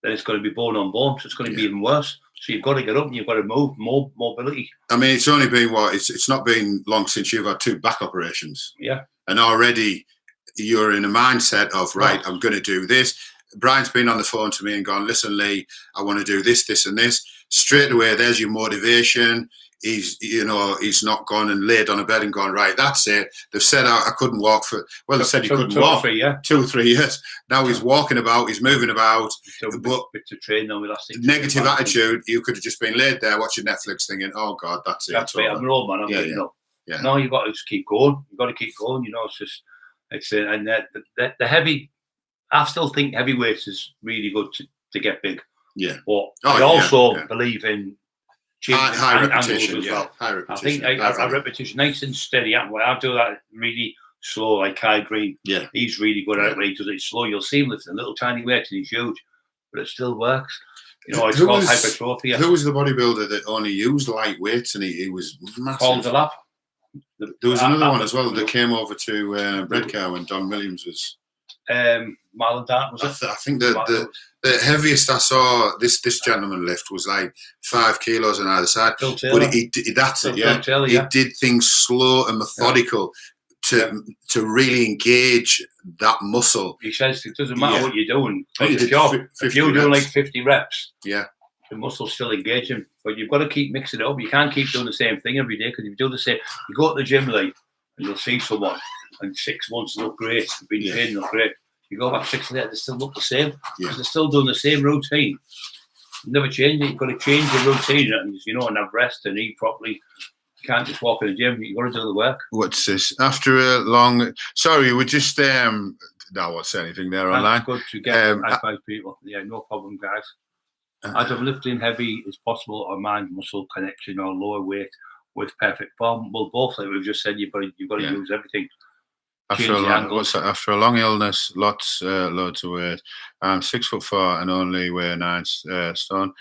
Then it's going to be bone on bone, so it's going to be even worse. So you've got to get up and you've got to move, more mobility. I mean, it's only been it's not been long since you've had 2 back operations. Yeah. And already you're in a mindset of, right, I'm going to do this. Brian's been on the phone to me and gone, listen, Lee, I want to do this, this, and this. Straight away, there's your motivation. He's not gone and laid on a bed and gone, right, that's it. They've said I couldn't walk for, well, they said he couldn't walk 2 or 3 years. Now he's walking about, he's moving about. But to train on negative attitude, you could have just been laid there watching Netflix thinking, oh God, that's it. That's right, I'm an old man, No, you've got to just keep going. You've got to keep going, and the heavy, I still think heavyweights is really good to get big. Yeah. But I also believe in high repetition as well. High repetition. I think a repetition, nice and steady. I do that really slow, like Kai Green. Yeah. He's really good at it when he does it slow. You'll see him lifting little tiny weights and he's huge, but it still works. It's called hypertrophy. Who was the bodybuilder that only used light weights and he was massive? Called the lap. There was another one as well that came over to Redcar when Don Williams was. Marlon Dart, was it? I think the heaviest I saw this gentleman lift was like 5 kilos on either side. But he did things slow and methodical to really engage that muscle. He says it doesn't matter what you're doing. If you're doing like 50 reps, the muscle's still engaging. But you've got to keep mixing it up. You can't keep doing the same thing every day, because if you do the same, you go to the gym and you'll see someone and 6 months look great, been training look great. You go back 6 days, they still look the same. They're still doing the same routine. You never change it. You've got to change the routine and have rest and eat properly. You can't just walk in the gym. You've got to do the work. What's this? After a long... Sorry, we just... I won't say anything there online. Good to get high-five people. Yeah, no problem, guys. As of lifting heavy as possible, or mind-muscle connection, or lower weight with perfect form. Well, both, like we've just said, you've got to use everything. After a long illness, loads of weight. I'm 6'4" and only weigh 9 stone.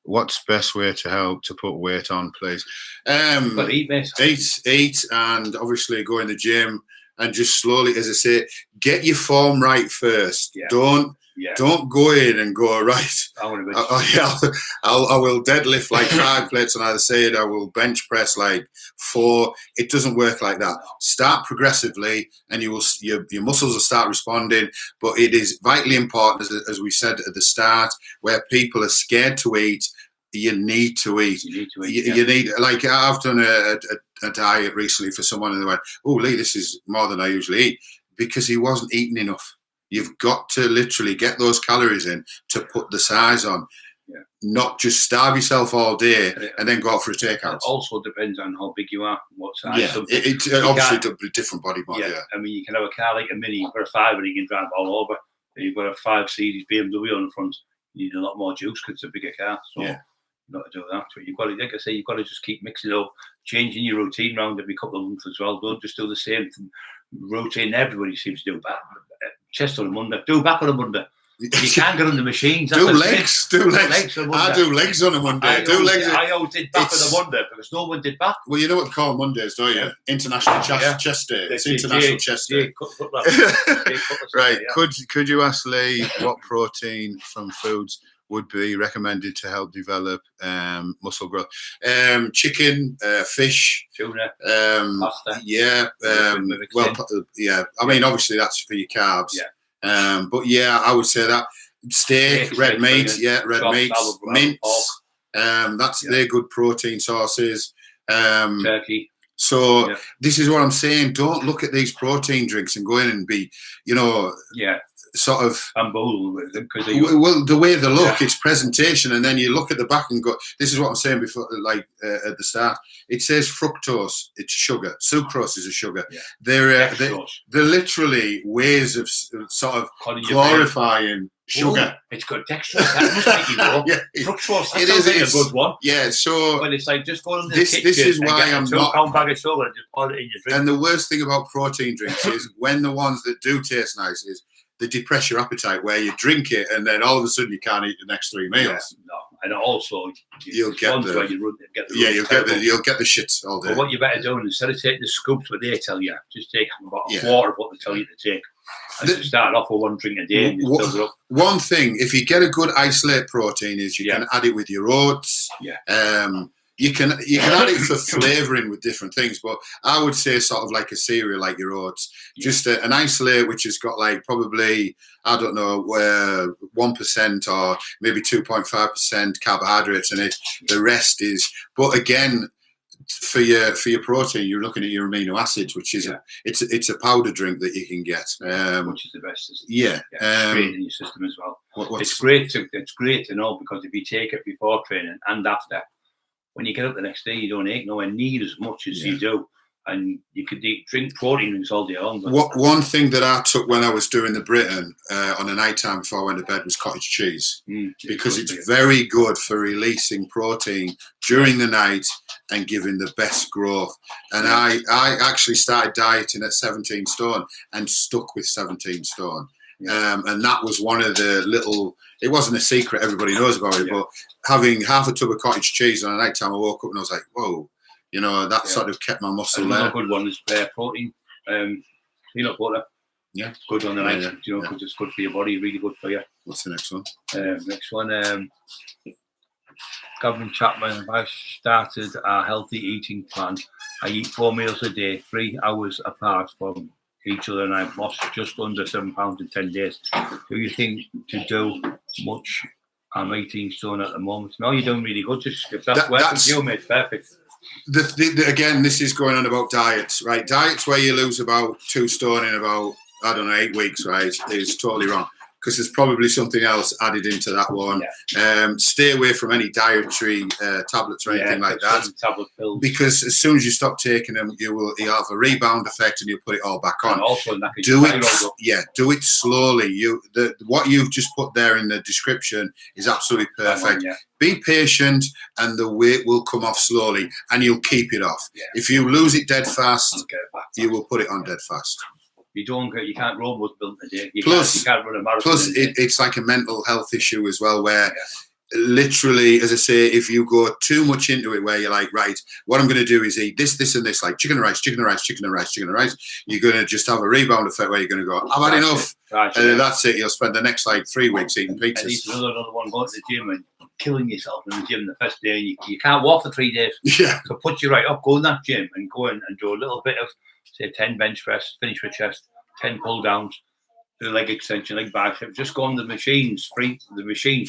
What's best way to help to put weight on, please? But eat, mate. Eat, and obviously go in the gym and just slowly, as I say, get your form right first. Yeah. Don't go in and go, right, I will deadlift like 5 plates on either side. I will bench press like 4. It doesn't work like that. Start progressively, and your muscles will start responding. But it is vitally important, as we said at the start, where people are scared to eat. You need to eat. You need, like, I've done a diet recently for someone, and they went, "Oh, Lee, this is more than I usually eat," because he wasn't eating enough. You've got to literally get those calories in to put the size on, not just starve yourself all day and then go out for a takeout. It also depends on how big you are, what size. Yeah, it's obviously a different body model. Yeah, I mean, you can have a car like a Mini for a 5 and you can drive all over. And you've got a 5 Series BMW on the front. You need a lot more juice because it's a bigger car. So you've got to do that. But you've got to, like I say, you've got to just keep mixing it up, changing your routine around every couple of months as well. Don't just do the same routine everybody seems to do. Chest on a Monday, do back on a Monday. You can't get on the machines. Do legs. I do legs on a Monday. I always did back on a Monday because no one did back. Well, you know what they call Mondays, don't you? International Chest Day. It's International Chest Day. Right. Could you ask Lee what protein from foods would be recommended to help develop muscle growth? Chicken, fish, tuna, pasta. I mean, obviously that's for your carbs. Yeah. But yeah, I would say that steak, red meat, red meats, mince. They're good protein sources. Turkey. So this is what I'm saying. Don't look at these protein drinks and go in and be, sort of well, the way they look, it's presentation, and then you look at the back and go, this is what I'm saying before, like at the start, it says fructose, it's sugar, sucrose is a sugar. They're literally ways of sort of glorifying sugar. It's got dextrose. That must make you know. Fructose. That sounds like a good one. Yeah. So but it's like just going into this is why I'm not. £2 bag of sugar and just pour it in your drink. And the worst thing about protein drinks is when the ones that do taste nice is they depress your appetite, where you drink it and then all of a sudden you can't eat the next 3 meals. Yeah, no. And also you'll get the you'll get the shits all day. But what you better do, instead of taking the scoops what they tell you, just take about a quarter of what they tell you to take. And just start off with 1 drink a day. And build it up. One thing, if you get a good isolate protein, is you can add it with your oats. You can add it for flavouring with different things, but I would say sort of like a cereal, like your oats. Just an isolate which has got like probably, I don't know, 1% or maybe 2.5% carbohydrates in it. The rest is, but again, for your protein, you're looking at your amino acids, which is it's a powder drink that you can get, which is the best. It's great in your system as well. It's great to know, because if you take it before training and after, when you get up the next day, you don't ache nowhere near as much as you do. And you could drink protein drinks all day long. One thing that I took when I was doing the Britain on a night time before I went to bed was cottage cheese, because it's very good for releasing protein during the night and giving the best growth. And I actually started dieting at 17 stone and stuck with 17 stone. And that was one of the little, it wasn't a secret, everybody knows about it, but having half a tub of cottage cheese on a night time, I woke up and I was like, whoa, that sort of kept my muscle there. Another good one is protein, peanut butter. Yeah, good on the night, because it's good for your body, really good for you. What's the next one? Next one, Gavin Chapman. I started a healthy eating plan. I eat 4 meals a day, 3 hours apart from each other, and I've lost just under 7 pounds in 10 days. Do you think to do much? I'm 18 stone at the moment. No, you're doing really good. Just if that's working for you, mate, perfect. Again, this is going on about diets, right? Diets where you lose about 2 stone in about, I don't know, 8 weeks, right, is totally wrong, because there's probably something else added into that one. Stay away from any dietary tablets or anything like that. Tablet pills. Because as soon as you stop taking them, you'll have a rebound effect and you'll put it all back on. And also, do it slowly. What you've just put there in the description is absolutely perfect. Be patient, and the weight will come off slowly, and you'll keep it off. If you lose it dead fast, you will put it on dead fast. You can't run what's built in a day. You can't run a marathon. Plus, it's like a mental health issue as well, where literally, as I say, if you go too much into it, where you're like, right, what I'm going to do is eat this, this, and this, like chicken and rice, chicken and rice, chicken and rice, chicken and rice. You're going to just have a rebound effect where you're going to go, I've had enough, and then that's it. You'll spend the next 3 weeks eating pizzas. And it's another one, going to the gym and killing yourself in the gym the first day. You can't walk for 3 days. So put you right up, go in that gym and go in and do a little bit of, say, 10 bench press, finish with chest, 10 pull downs, do leg extension, leg bicep. Just go on the machines,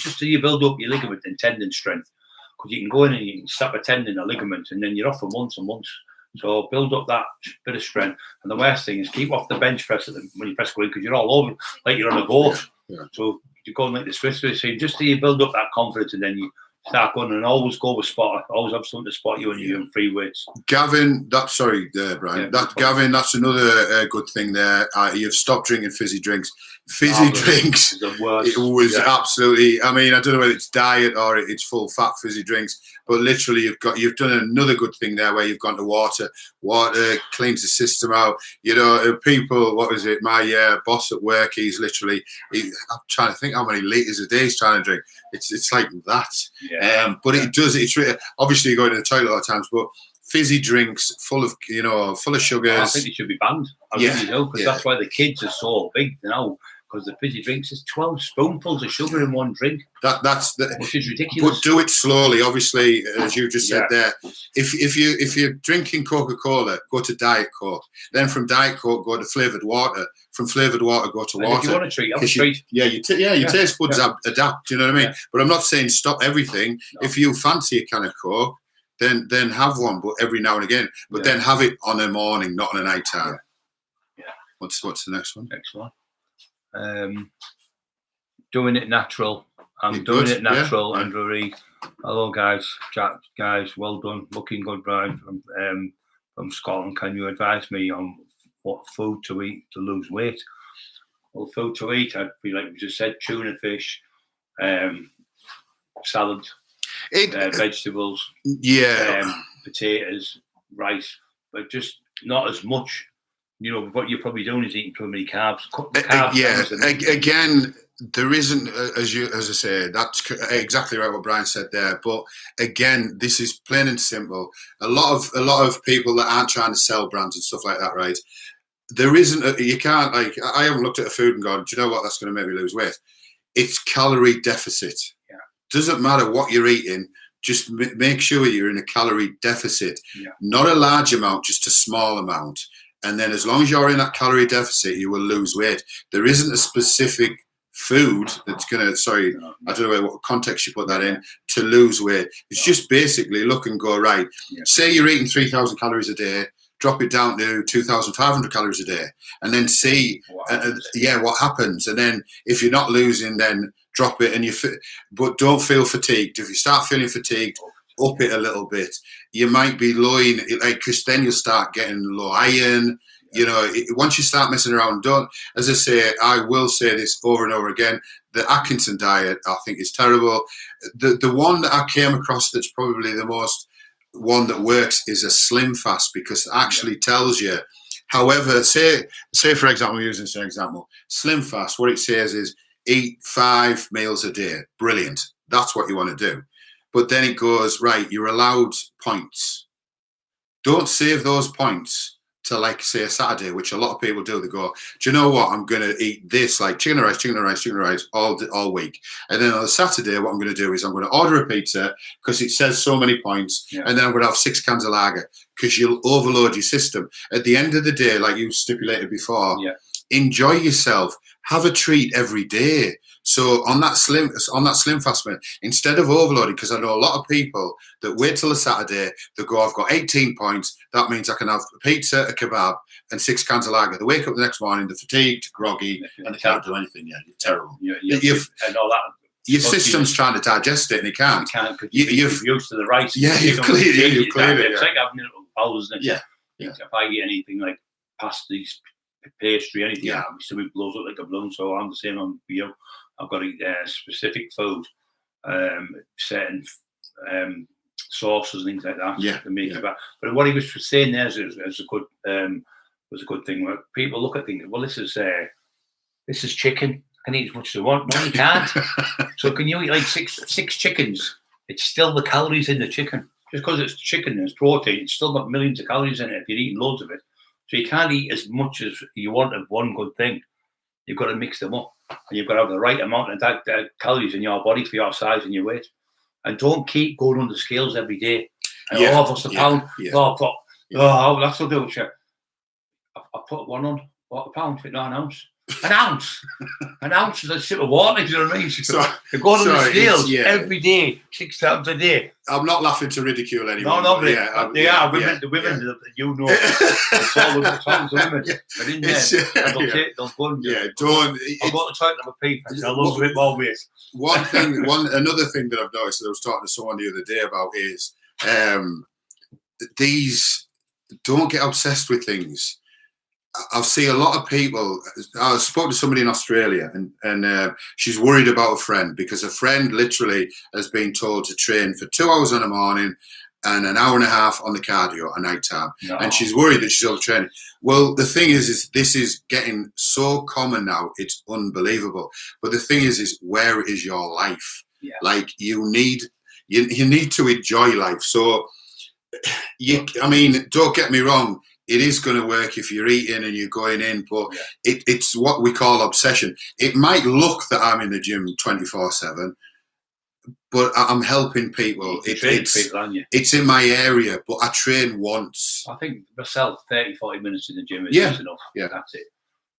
just till you build up your ligament and tendon strength. Because you can go in and you can snap a tendon or ligament, and then you're off for months and months. So build up that bit of strength. And the worst thing is keep off the bench press when you press away, because you're all over like you're on a boat. So you're going like the Swiss machine, just till you build up that confidence, and then you start going, and always go with spotter. Always have something to spot you when you're doing free weights. Gavin, Brian. Gavin, that's another good thing there. You've stopped drinking fizzy drinks. Fizzy drinks, the worst. It was absolutely. I mean, I don't know whether it's diet or it's full fat fizzy drinks, but literally, you've done another good thing there, where you've gone to water. Water cleans the system out. People. What was it? My boss at work. He's literally. I'm trying to think how many liters a day he's trying to drink. It's like that. But it does. It's really, obviously you go to the toilet a lot of times, but fizzy drinks full of sugars. I think they should be banned. I really do, because that's why the kids are so big now. Because the fizzy drinks is 12 spoonfuls of sugar in one drink. Which is ridiculous. But do it slowly. Obviously, as you just said there, if you're drinking Coca-Cola, go to Diet Coke. Then from Diet Coke, go to flavoured water. From flavoured water, go to water. If you want a treat, have a treat. Your taste buds adapt. You know what I mean? But I'm not saying stop everything. No. If you fancy a can of Coke, then have one, but every now and again. But then have it on a morning, not on a night time. Yeah. What's the next one? Next one. Doing it natural. I'm You're doing good. it natural, Yeah. Andrew Reed. Hello, guys. Guys, well done. Looking good, Brian, from Scotland. Can you advise me on what food to eat to lose weight? Well, food to eat, I'd be like we just said, tuna fish, salad, vegetables, potatoes, rice, but just not as much. You know, what you're probably doing is eating too many carbs. Cut the carbs again, there isn't, as I say, that's exactly right what Brian said there. But again, this is plain and simple. A lot of people that aren't trying to sell brands and stuff like that, right? There isn't. You can't, like, I haven't looked at a food and gone, do you know what? That's going to make me lose weight. It's calorie deficit. Yeah. Doesn't matter what you're eating. Just make sure you're in a calorie deficit. Yeah. Not a large amount, just a small amount. And then as long as you're in that calorie deficit, you will lose weight. There isn't a specific food that's going to, I don't know what context you put that in, to lose weight. It's just basically look and go, right, say you're eating 3,000 calories a day, drop it down to 2,500 calories a day, and then see, what happens. And then if you're not losing, then drop it, but don't feel fatigued. If you start feeling fatigued, up it a little bit. You might be low, because then you'll start getting low iron. You know, once you start messing around, as I say, I will say this over and over again, the Atkinson diet, I think, is terrible. The one that I came across that's probably the most one that works is a slim fast, because it actually tells you. However, say for example, using an example, slim fast, what it says is eat 5 meals a day. Brilliant. That's what you want to do. But then it goes, right, you're allowed points. Don't save those points to, like, say, a Saturday, which a lot of people do. They go, do you know what? I'm going to eat this, like chicken and rice all week. And then on a Saturday, what I'm going to do is I'm going to order a pizza because it says so many points. Yeah. And then I'm going to have 6 cans of lager, because you'll overload your system. At the end of the day, like you stipulated before, enjoy yourself. Have a treat every day. So on that slim fast, instead of overloading, because I know a lot of people that wait till a Saturday, they go, I've got 18 points. That means I can have a pizza, a kebab, and 6 cans of lager. They wake up the next morning, they're fatigued, groggy, and they can't do anything yet. You're terrible. And all that. Your system's trying to digest it, and it can't. You're used to the rice. Yeah, you've cleared it. It's like having little bowls, isn't it? Yeah. If I eat anything like pasties, pastry, anything, it still blows up like a balloon. So I'm the same on you. I've got a specific food, certain sauces and things like that to make it back. But what he was saying there is was a good thing. Where people look at things. Well, this is chicken. I can eat as much as I want. No, you can't. So can you eat like six chickens? It's still the calories in the chicken. Just because it's chicken and it's protein, it's still got millions of calories in it if you're eating loads of it. So you can't eat as much as you want of one good thing. You've got to mix them up. And you've got to have the right amount of calories in your body for your size and your weight. And don't keep going on the scales every day. And what's the pound? Oh, that's what I'll do. I put one on. What a pound? Not an ounce. An ounce. An ounce is a sip of water. You know what I mean? So they're going on the scales every day, 6 times a day. I'm not laughing to ridicule anyone. No, they are women. The women, you know, it's all the women. But in there, they'll go and don't. I'll go to the toilet and have a pee. I'll lose a bit more weight. Another thing that I've noticed that I was talking to someone the other day about is these. Don't get obsessed with things. I've seen a lot of people. I spoke to somebody in Australia, and she's worried about a friend because a friend literally has been told to train for 2 hours in the morning and an hour and a half on the cardio at night time. No. And she's worried that she's overtraining. Well, the thing is this is getting so common now, it's unbelievable. But the thing is where is your life? Yeah. Like you need to enjoy life. So, don't get me wrong. It is going to work if you're eating and you're going in, but it's what we call obsession. It might look that I'm in the gym 24/7, but I'm helping people. It's in my area, but I train once. I think myself, 30, 40 minutes in the gym is enough. Yeah. That's it.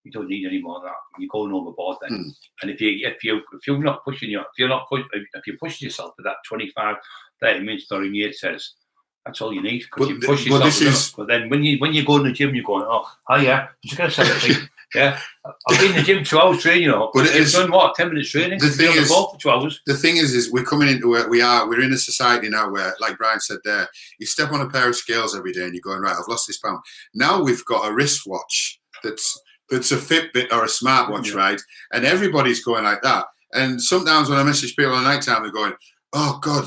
You don't need any more than that. You're going overboard then. And if you're not pushing if you're pushing yourself to that 25, 30 minutes, Dorian Yates says, That's all you need, because you But push but yourself this a is little. But then when you go in the gym, you're going, oh yeah, I'm just gonna say that. Yeah, I've been in the gym 2 hours training, But you've done what, 10 minutes training? the thing is, for 2 hours. the thing is we're coming into it. We're in a society now where, like Brian said there, you step on a pair of scales every day and you're going, right, I've lost this pound. Now we've got a wristwatch that's a Fitbit or a smartwatch, right? And everybody's going like that. And sometimes when I message people at night time, they're going, oh God,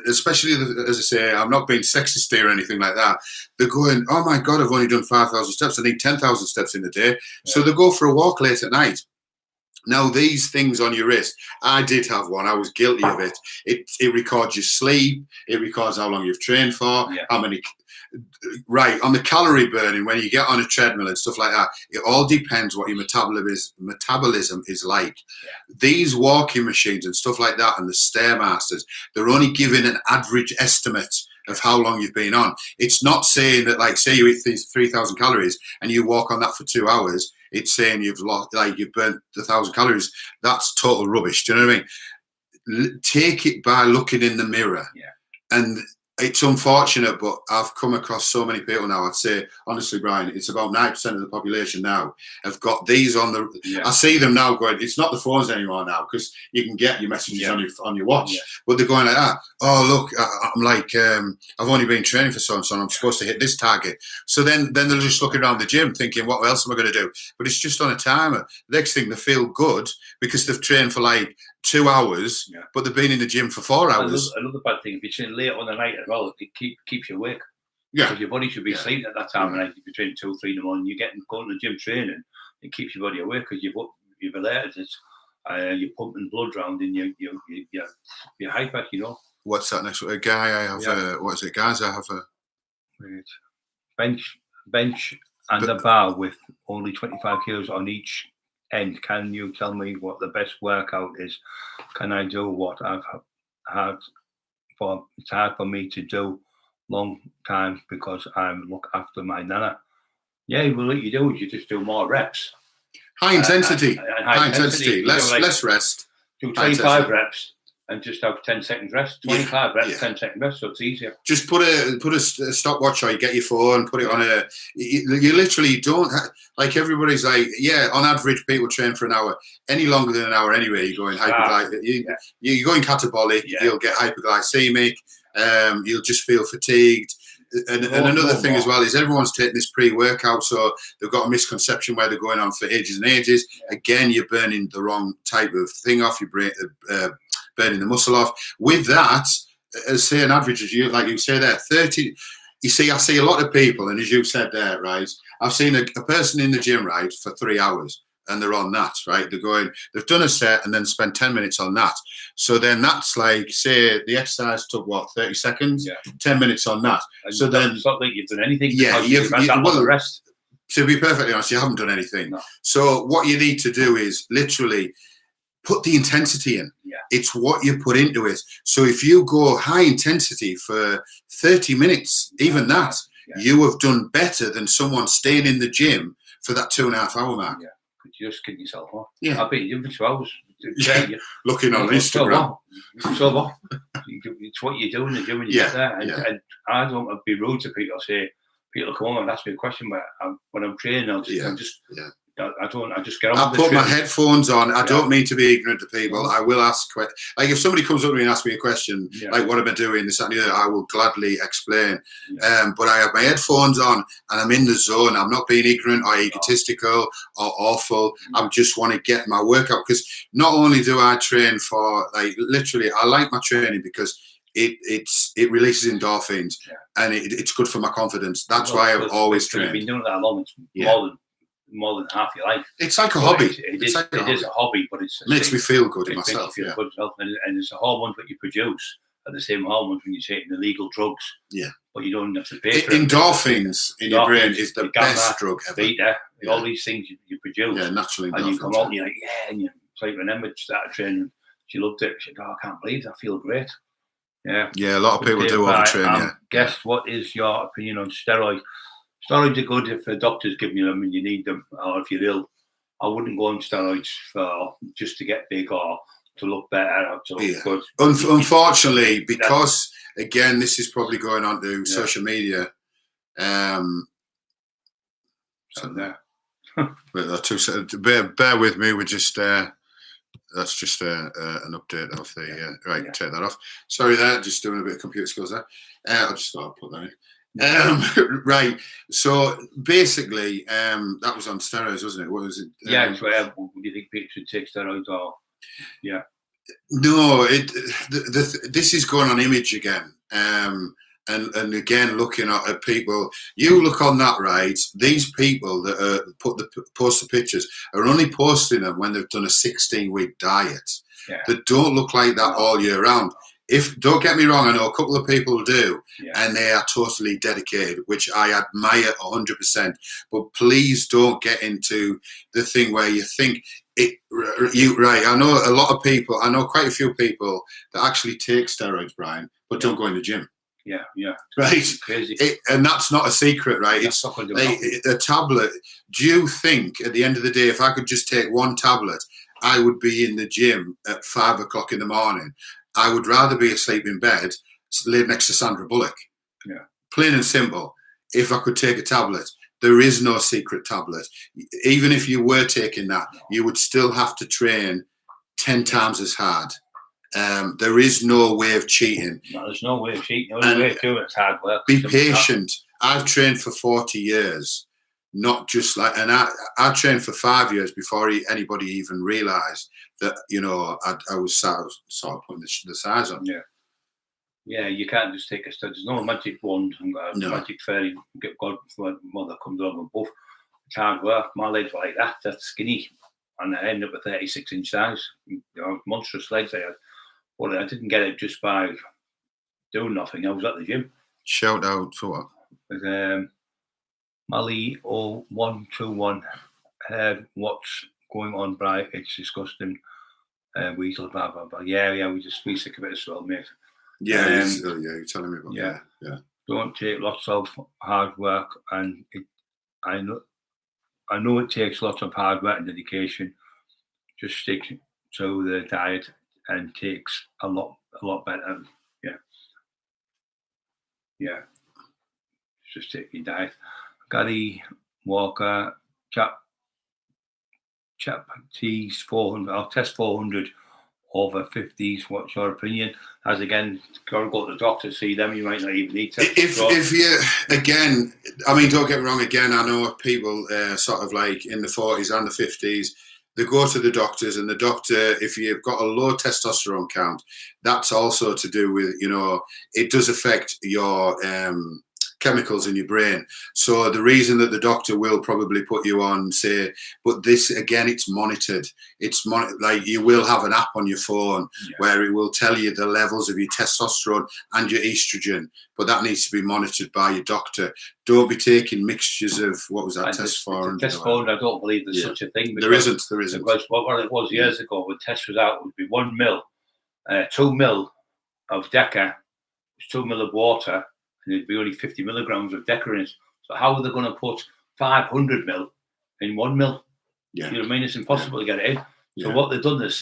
especially as I say, I'm not being sexist here or anything like that. They're going, oh my God, I've only done 5,000 steps. I need 10,000 steps in a day. Yeah. So they go for a walk late at night. Now, these things on your wrist, I did have one. I was guilty of it. It records your sleep. It records how long you've trained for, how many. Right, on the calorie burning, when you get on a treadmill and stuff like that, it all depends what your metabolism is like. Yeah. These walking machines and stuff like that and the Stairmasters, they're only giving an average estimate of how long you've been on. It's not saying that, like, say you eat 3,000 calories and you walk on that for 2 hours, it's saying you've burnt 1,000 calories. That's total rubbish. Do you know what I mean? Take it by looking in the mirror. Yeah. And it's unfortunate, but I've come across so many people now. I'd say, honestly, Brian, it's about 9% of the population now have got these on the. Yeah. I see them now going. It's not the phones anymore now, because you can get your messages on your watch. Yeah. But they're going like that. Oh, look, I'm like, I've only been training for so and so, and I'm supposed to hit this target. So then they're just looking around the gym thinking, what else am I going to do? But it's just on a timer. Next thing, they feel good because they've trained for like 2 hours, but they've been in the gym for 4 hours. Another bad thing, if you're training late on the night as well, it keeps you awake. Yeah. Because your body should be sleeping at that time of night. If you're training 2 or 3 in the morning, you're going to the gym training, it keeps your body awake because you've alerted it. You're pumping blood around and you're hyper, you know. What's that next one? A guy I have, what is it, guys? I have bench and a bar with only 25 kilos on each end. Can you tell me what the best workout is? Can I do what I've had for? It's hard for me to do long time because I look after my nana. Yeah, well, what you do is you just do more reps. High intensity. High intensity. Less rest. Do 25 reps and just have 10 seconds rest. 25 reps, 10 seconds rest, so it's easier. Just put a stopwatch, or you get your phone, put it on a. You literally don't like, everybody's like, on average people train for an hour. Any longer than an hour anyway, you're going hyperglycemic. You're going catabolic. You'll get hyperglycemic. You'll just feel fatigued. And another thing as well is everyone's taking this pre-workout, so they've got a misconception where they're going on for ages and ages. Again, you're burning the wrong type of thing off. You're burning the muscle off. With that, as say an average, as you say there, 30. You see, I see a lot of people, and as you said there, right, I've seen a person in the gym, right, for 3 hours, and they're on that, right? They've done a set and then spent 10 minutes on that. So then that's like, say, the exercise took, 30 seconds? 10 minutes on that. And so then it's not like you've done anything. You've the rest. To be perfectly honest, you haven't done anything. No. So what you need to do is literally put the intensity in. Yeah. It's what you put into it. So if you go high intensity for 30 minutes, even that, you have done better than someone staying in the gym for that 2.5 hour mark. Yeah. You just kick yourself off. Yeah. I've been in for 2 hours. Looking on Instagram. So what? It's what you do in the gym when you get there. And I don't want to be rude to people. People come on and ask me a question, but when I'm training, I just get on. I put my headphones on. I don't mean to be ignorant to people. I will ask. Like if somebody comes up to me and asks me a question, like what am I doing, this and the other, I will gladly explain. But I have my headphones on and I'm in the zone. I'm not being ignorant or egotistical or awful. I just want to get my workout, because not only do I train for, like, literally, I like my training because it releases endorphins and it's good for my confidence. That's why I've always trained. You've been doing it that long. It's more than half your life. It's like a hobby. It is a hobby, but it makes me feel good in myself. Makes you feel good as well. And it's a hormone that you produce are the same hormones when you're taking illegal drugs. Yeah. But you don't have to pay for endorphins in your brain is the best drug ever. Beta, all these things you produce. Yeah, naturally. And you come out and you're like, and you like remember started training. She loved it. She said, I can't believe it. I feel great. Yeah. Yeah, a lot of people do overtrain, Guess what is your opinion on steroids? Steroids are good if the doctor's giving you them and you need them, or if you're ill. I wouldn't go on steroids for just to get big or to look better or to look good. Unfortunately, because again, this is probably going on to social media. Bear with me. We're just that's just an update of the right. Take that off. Sorry, there. Just doing a bit of computer skills there. I'll just thought I'd put that in. Right. So basically, that was on steroids, wasn't it? What was it? Yeah. So, do you think people should take steroids or? Yeah. No. This is going on image again. And again, looking at people, you look on that, right? These people that post the pictures are only posting them when they've done a 16-week diet. Yeah. That don't look like that all year round. Don't get me wrong, I know a couple of people do, and they are totally dedicated, which I admire 100%. But please don't get into the thing where you think right. I know a lot of people. I know quite a few people that actually take steroids, Brian, but don't go in the gym. Yeah. Right. Crazy. And that's not a secret, right? It's a tablet. Do you think at the end of the day, if I could just take one tablet, I would be in the gym at 5 o'clock in the morning? I would rather be asleep in bed, laid next to Sandra Bullock. Yeah. Plain and simple. If I could take a tablet, there is no secret tablet. Even if you were taking that, you would still have to train 10 times as hard. There is no way of cheating. No, there's no way of cheating. The only way to do it is hard work. Be patient. I've trained for 40 years, not just like, and I trained for 5 years before anybody even realised that, I was sort of putting the size on. Yeah, you can't just take a study. There's no magic wand and magic fairy. Godmother comes along and buff. It's hard work. My legs were like that. That's skinny. And I ended up with 36-inch size. Monstrous legs I had. Well, I didn't get it just by doing nothing. I was at the gym. Shout out for what? With Mali 0121. What's going on, Brian? It's disgusting. Weasel, blah, blah, blah. Yeah, we sick of it as well, mate. Yeah, you're telling me about that. Yeah. Don't take lots of hard work, and I know it takes lots of hard work and dedication. Just stick to the diet and takes a lot better. Yeah. Just take your diet. Gary Walker, chap T's 400. I'll test 400 over 50s. What's your opinion? As again, got to go to the doctor to see them. You might not even need to. If you again, I mean, don't get me wrong. Again, I know people sort of like in the 40s and the 50s. They go to the doctors, and the doctor, if you've got a low testosterone count, that's also to do with, it does affect your chemicals in your brain. So the reason that the doctor will probably put you on, say, but this again, it's monitored. Like you will have an app on your phone where it will tell you the levels of your testosterone and your estrogen, but that needs to be monitored by your doctor. Don't be taking mixtures of what was that test for? Test for, I don't believe there's such a thing. There isn't. Because what it was years ago when test was out, it would be 1 mil, 2 mil of Deca, 2 mil of water, and it'd be only 50 milligrams of Deca in it. So how are they going to put 500 mil in 1 mil? Yeah. You know what I mean? It's impossible to get it in. So what they've done is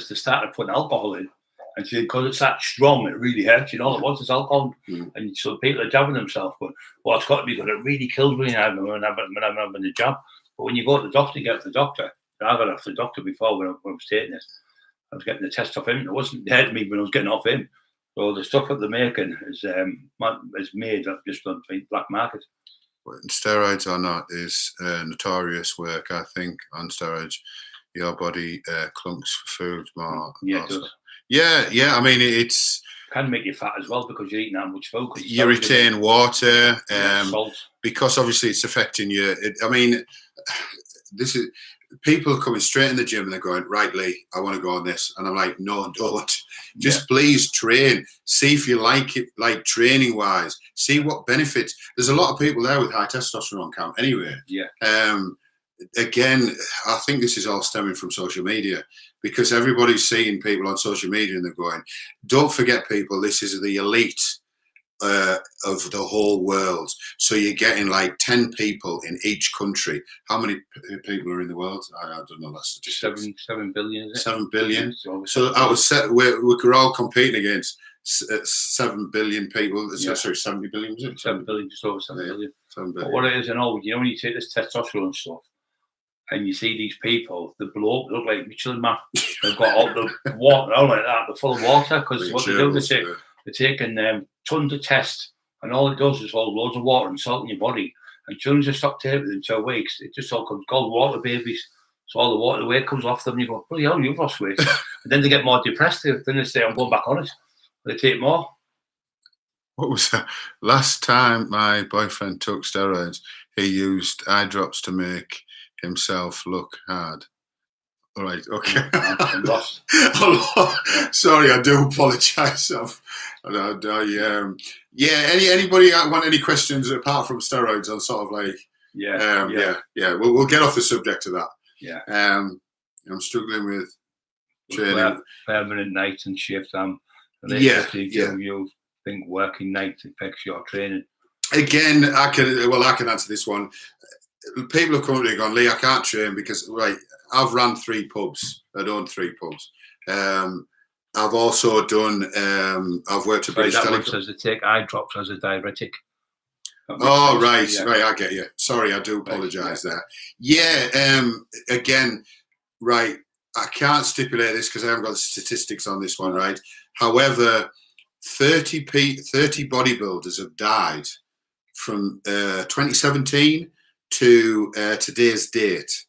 they started putting alcohol in, and because it's that strong, it really hurts. All it wants is alcohol, and so people are jabbing themselves. But it's got to be because it really kills me when I'm having a jab. But when you go to the doctor, you get to the doctor. I got off the doctor before when I was taking it. I was getting the test off him. It wasn't hurting me when I was getting off him. So the stuff that they're making is made just on the black market. Steroids or not is notorious work, I think. On steroids, your body clunks for food more. Yeah, it does. Yeah. I mean, it's can make you fat as well because you're eating that much food. You retain water, salt. Because obviously it's affecting you. This is people coming straight in the gym and they're going, right, Lee, I want to go on this, and I'm like, no, don't. Just please train. See if you like it, like training wise. See what benefits. There's a lot of people there with high testosterone count anyway. Yeah. Again, I think this is all stemming from social media, because everybody's seeing people on social media and they're going, don't forget, people, this is the elite of the whole world. So you're getting like 10 people in each country. How many people are in the world? I don't know that statistics. 7 billion, is it? 7 billion. So I was set. We're all competing against 7 billion people. Yeah. Sorry, 70 billion, was it? 7 billion, just over 7 billion. 7 billion. But what it is, when you take this testosterone stuff, and you see these people, they blow up, they look like Michelin Man. They've got all the water, all like that. They're full of water because what they do, they're taking tons of tests, and all it does is hold loads of water and salt in your body. And children just stop taking it in 2 weeks. It just all comes cold water babies. So all the water, the weight comes off them, and you go, bloody hell, you've lost weight. And then they get more depressed. Then they say, I'm going back on it. They take more. What was that? Last time my boyfriend took steroids, he used eye drops to make himself look hard. All right, okay. I'm lost. Sorry, I do apologise. Anybody want any questions apart from steroids on sort of like? We'll get off the subject of that. Yeah. I'm struggling with training. Permanent night and shift. You think working nights affects your training? Again, I can answer this one. People have come to me and gone, Lee, I can't train because I've ran 3 pubs. I own 3 pubs. I've also done. I've worked at British Telecom. Says they take eye drops as a diuretic. Oh right, right. I get you. Sorry, I do apologise there. Yeah. Again, right. I can't stipulate this because I haven't got the statistics on this one. Right. However, 30 bodybuilders have died from 2017 to today's date,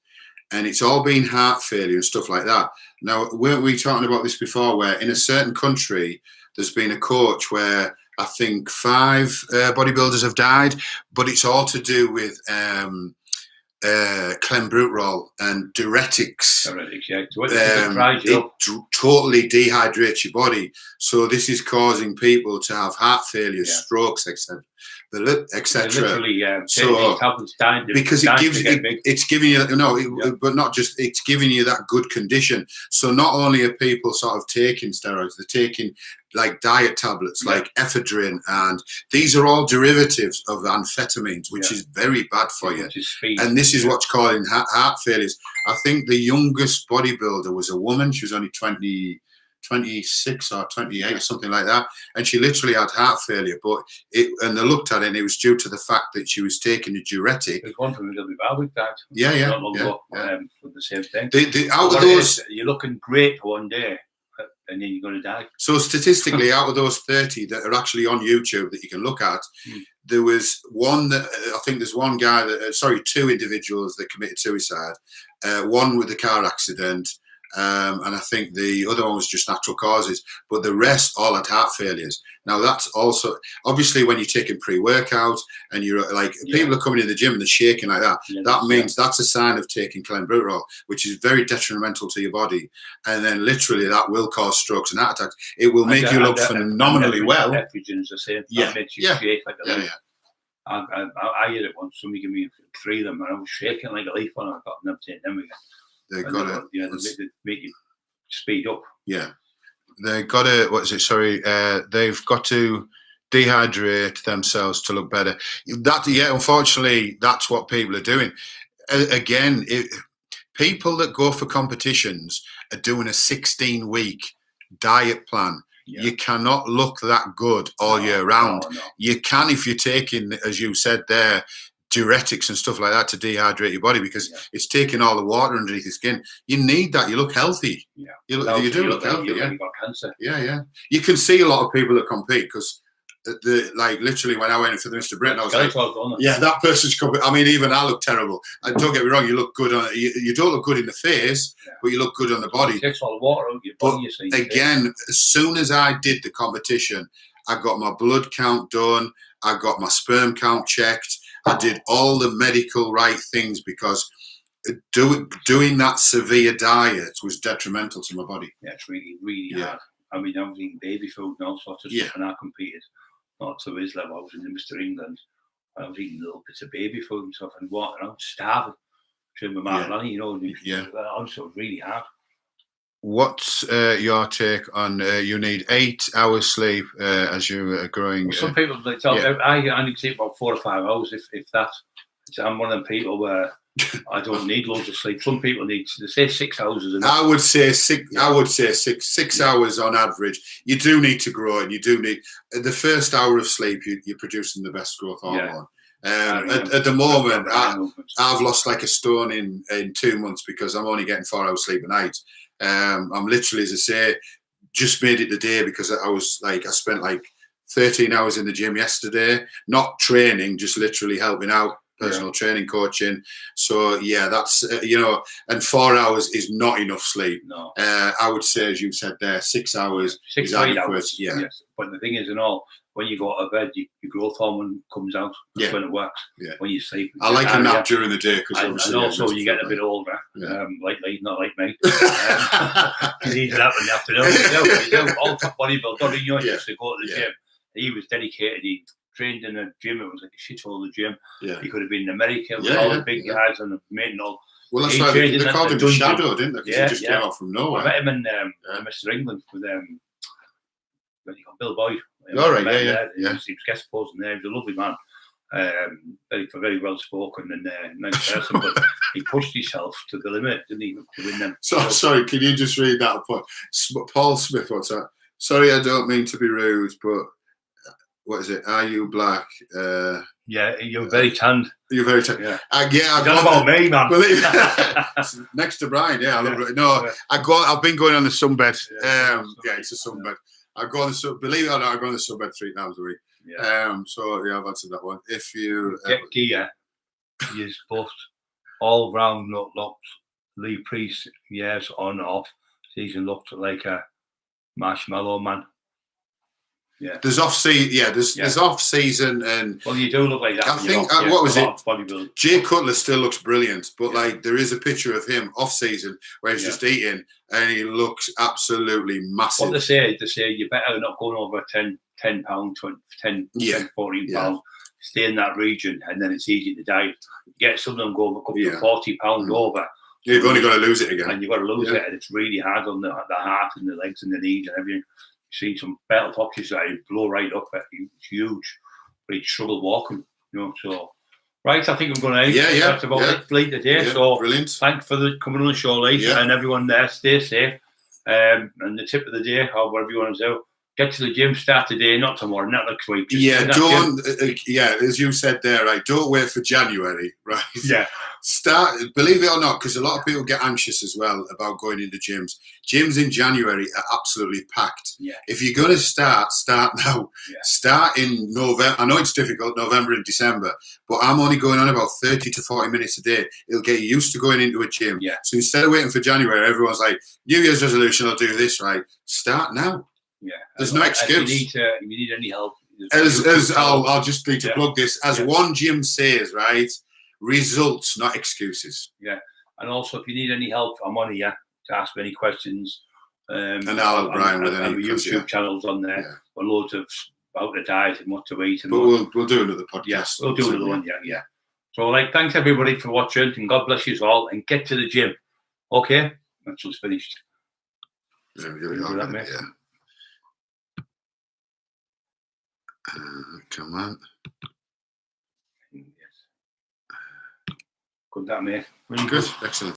and it's all been heart failure and stuff like that. Now, weren't we talking about this before, where in a certain country there's been a coach where I think 5 bodybuilders have died, but it's all to do with clenbuterol and diuretics. It totally dehydrates your body. So this is causing people to have heart failure, strokes, etc. Etc. So because it's giving you but not just, it's giving you that good condition. So not only are people sort of taking steroids, they're taking like diet tablets like ephedrine, and these are all derivatives of amphetamines, which is very bad for you. And this is what's causing heart failures. I think the youngest bodybuilder was a woman. She was only 26 or 28 or something like that, and she literally had heart failure. But and they looked at it, and it was due to the fact that she was taking a diuretic. There's one from Gilby Barwick died. For the same thing. Out of those, you're looking great for one day, and then you're going to die. So statistically, out of those 30 that are actually on YouTube that you can look at, there was one that I think there's one guy that 2 individuals that committed suicide. One with a car accident. And I think the other one was just natural causes, but the rest all had heart failures. Now that's also obviously when you're taking pre-workout and you're like people are coming in the gym and they're shaking like that. That means that's a sign of taking clenbuterol, which is very detrimental to your body. And then literally that will cause strokes and heart attacks. It will make you look phenomenally well. Ephedrine's the same. That makes you shake like a leaf. I had it once. Somebody gave me 3 of them, and I was shaking like a leaf when I got them taking them again. They've got to make you speed up. Yeah, they've got to. What is it? Sorry, they've got to dehydrate themselves to look better. Unfortunately, that's what people are doing. Again, people that go for competitions are doing a 16-week diet plan. You cannot look that good all year round. No. You can if you're taking, as you said there, diuretics and stuff like that to dehydrate your body, because it's taking all the water underneath your skin. You need that. You look healthy. Yeah, you do look healthy. You got cancer. Yeah. You can see a lot of people that compete because literally when I went for the Mr. Britain, I was like, that person's coming. I mean, even I look terrible. And don't get me wrong, you look good on you don't look good in the face, but you look good on the body. It takes all the water out of your body. But again, as soon as I did the competition, I got my blood count done. I got my sperm count checked. I did all the medical right things because doing that severe diet was detrimental to my body. Yeah, it's really, really hard. I mean, I was eating baby food and all sorts of stuff, and I competed. Not to his level. I was in the Mr. England. I was eating little bits of baby food and stuff and walking around starving. Doing my Mark Lanny, so it was really hard. What's your take on you need 8 hours sleep as you are growing? Well, some people they talk. I only sleep about 4 or 5 hours, if that. I'm one of them people where I don't need loads of sleep. Some people need. They say 6 hours is enough. I would say six. Yeah. I would say six hours on average. You do need to grow, and you do need the first hour of sleep. You're producing the best growth hormone. At the moment, I've lost like a stone in 2 months because I'm only getting 4 hours sleep a night. I'm literally, as I say, just made it today because I spent like 13 hours in the gym yesterday, not training, just literally helping out, personal training, coaching. So yeah, that's and 4 hours is not enough sleep. No, I would say, as you said there, 6 hours is adequate. Yeah, yes. But the thing is, when you go to bed, your growth hormone comes out. That's when it works. Yeah. When you sleep, I like a nap during the day because and also you get a bit older. Lately, not like me. You need that in the afternoon. You do. All top bodybuilder, used to go to the gym. He was dedicated. He trained in a gym. It was like a shithole of the gym. Yeah. He could have been in America with all the big guys and made all. Well, that's why they called him the Shadow, didn't they? Because he just came out from nowhere. I met him in Mr. England with Bill Boyd. All right, He was guest posing there. He was a lovely man. Very well spoken and nice person, but he pushed himself to the limit, didn't he, to win them? So sorry, can you just read that? Paul Smith, what's that? Sorry, I don't mean to be rude, but what is it? Are you black? You're very tanned. You're very tanned. Yeah, I got about me, man. Next to Brian, I love it. No, I've been going on the sunbed. It's a sunbed. I go on the believe it or not, I go on the sunbed 3 times a week. So I've answered that one. If you get gear, you're supposed all round looked Lee Priest years on and off season looked like a marshmallow man. Yeah, there's off season. There's off season, and you do look like that. I think what was it? Jay Cutler still looks brilliant, but like there is a picture of him off season where he's just eating, and he looks absolutely massive. What they say you better not going over 10 pound, 10, 14 pounds. Stay in that region, and then it's easy to diet. Get some of them going up to 40 pound over. You've only got to lose it again, and you've got to lose it, and it's really hard on the heart and the legs and the knees and everything. Seen some battle foxes that blow right up. It's huge, but he'd struggle walking. So right. I think I'm going to end. That's about it. Late today. So brilliant. Thanks for coming on the show, Lee, and everyone there. Stay safe. And the tip of the day, or whatever you want to do, get to the gym. Start today, not tomorrow, not next week. As you said there, right? Don't wait for January, right? Start. Believe it or not, because a lot of people get anxious as well about going into gyms. Gyms in January are absolutely packed. If you're going to start now. Start in November. I know it's difficult, November and December, but I'm only going on about 30 to 40 minutes a day. It'll get you used to going into a gym. So instead of waiting for January, everyone's like, New Year's resolution, I'll do this, right? Start now. There's no excuse. If you need any help, I'll just need to plug this. As one gym says, right? Results, not excuses. And also, if you need any help, I'm on here to ask me any questions. And I'll help Brian with any YouTube channels on there. With loads of about the diet and what to eat. But we'll do another podcast. We'll do another one. So, thanks everybody for watching, and God bless you all. And get to the gym. Okay, that's just finished. Come on. Good, that mate. Really good. Excellent.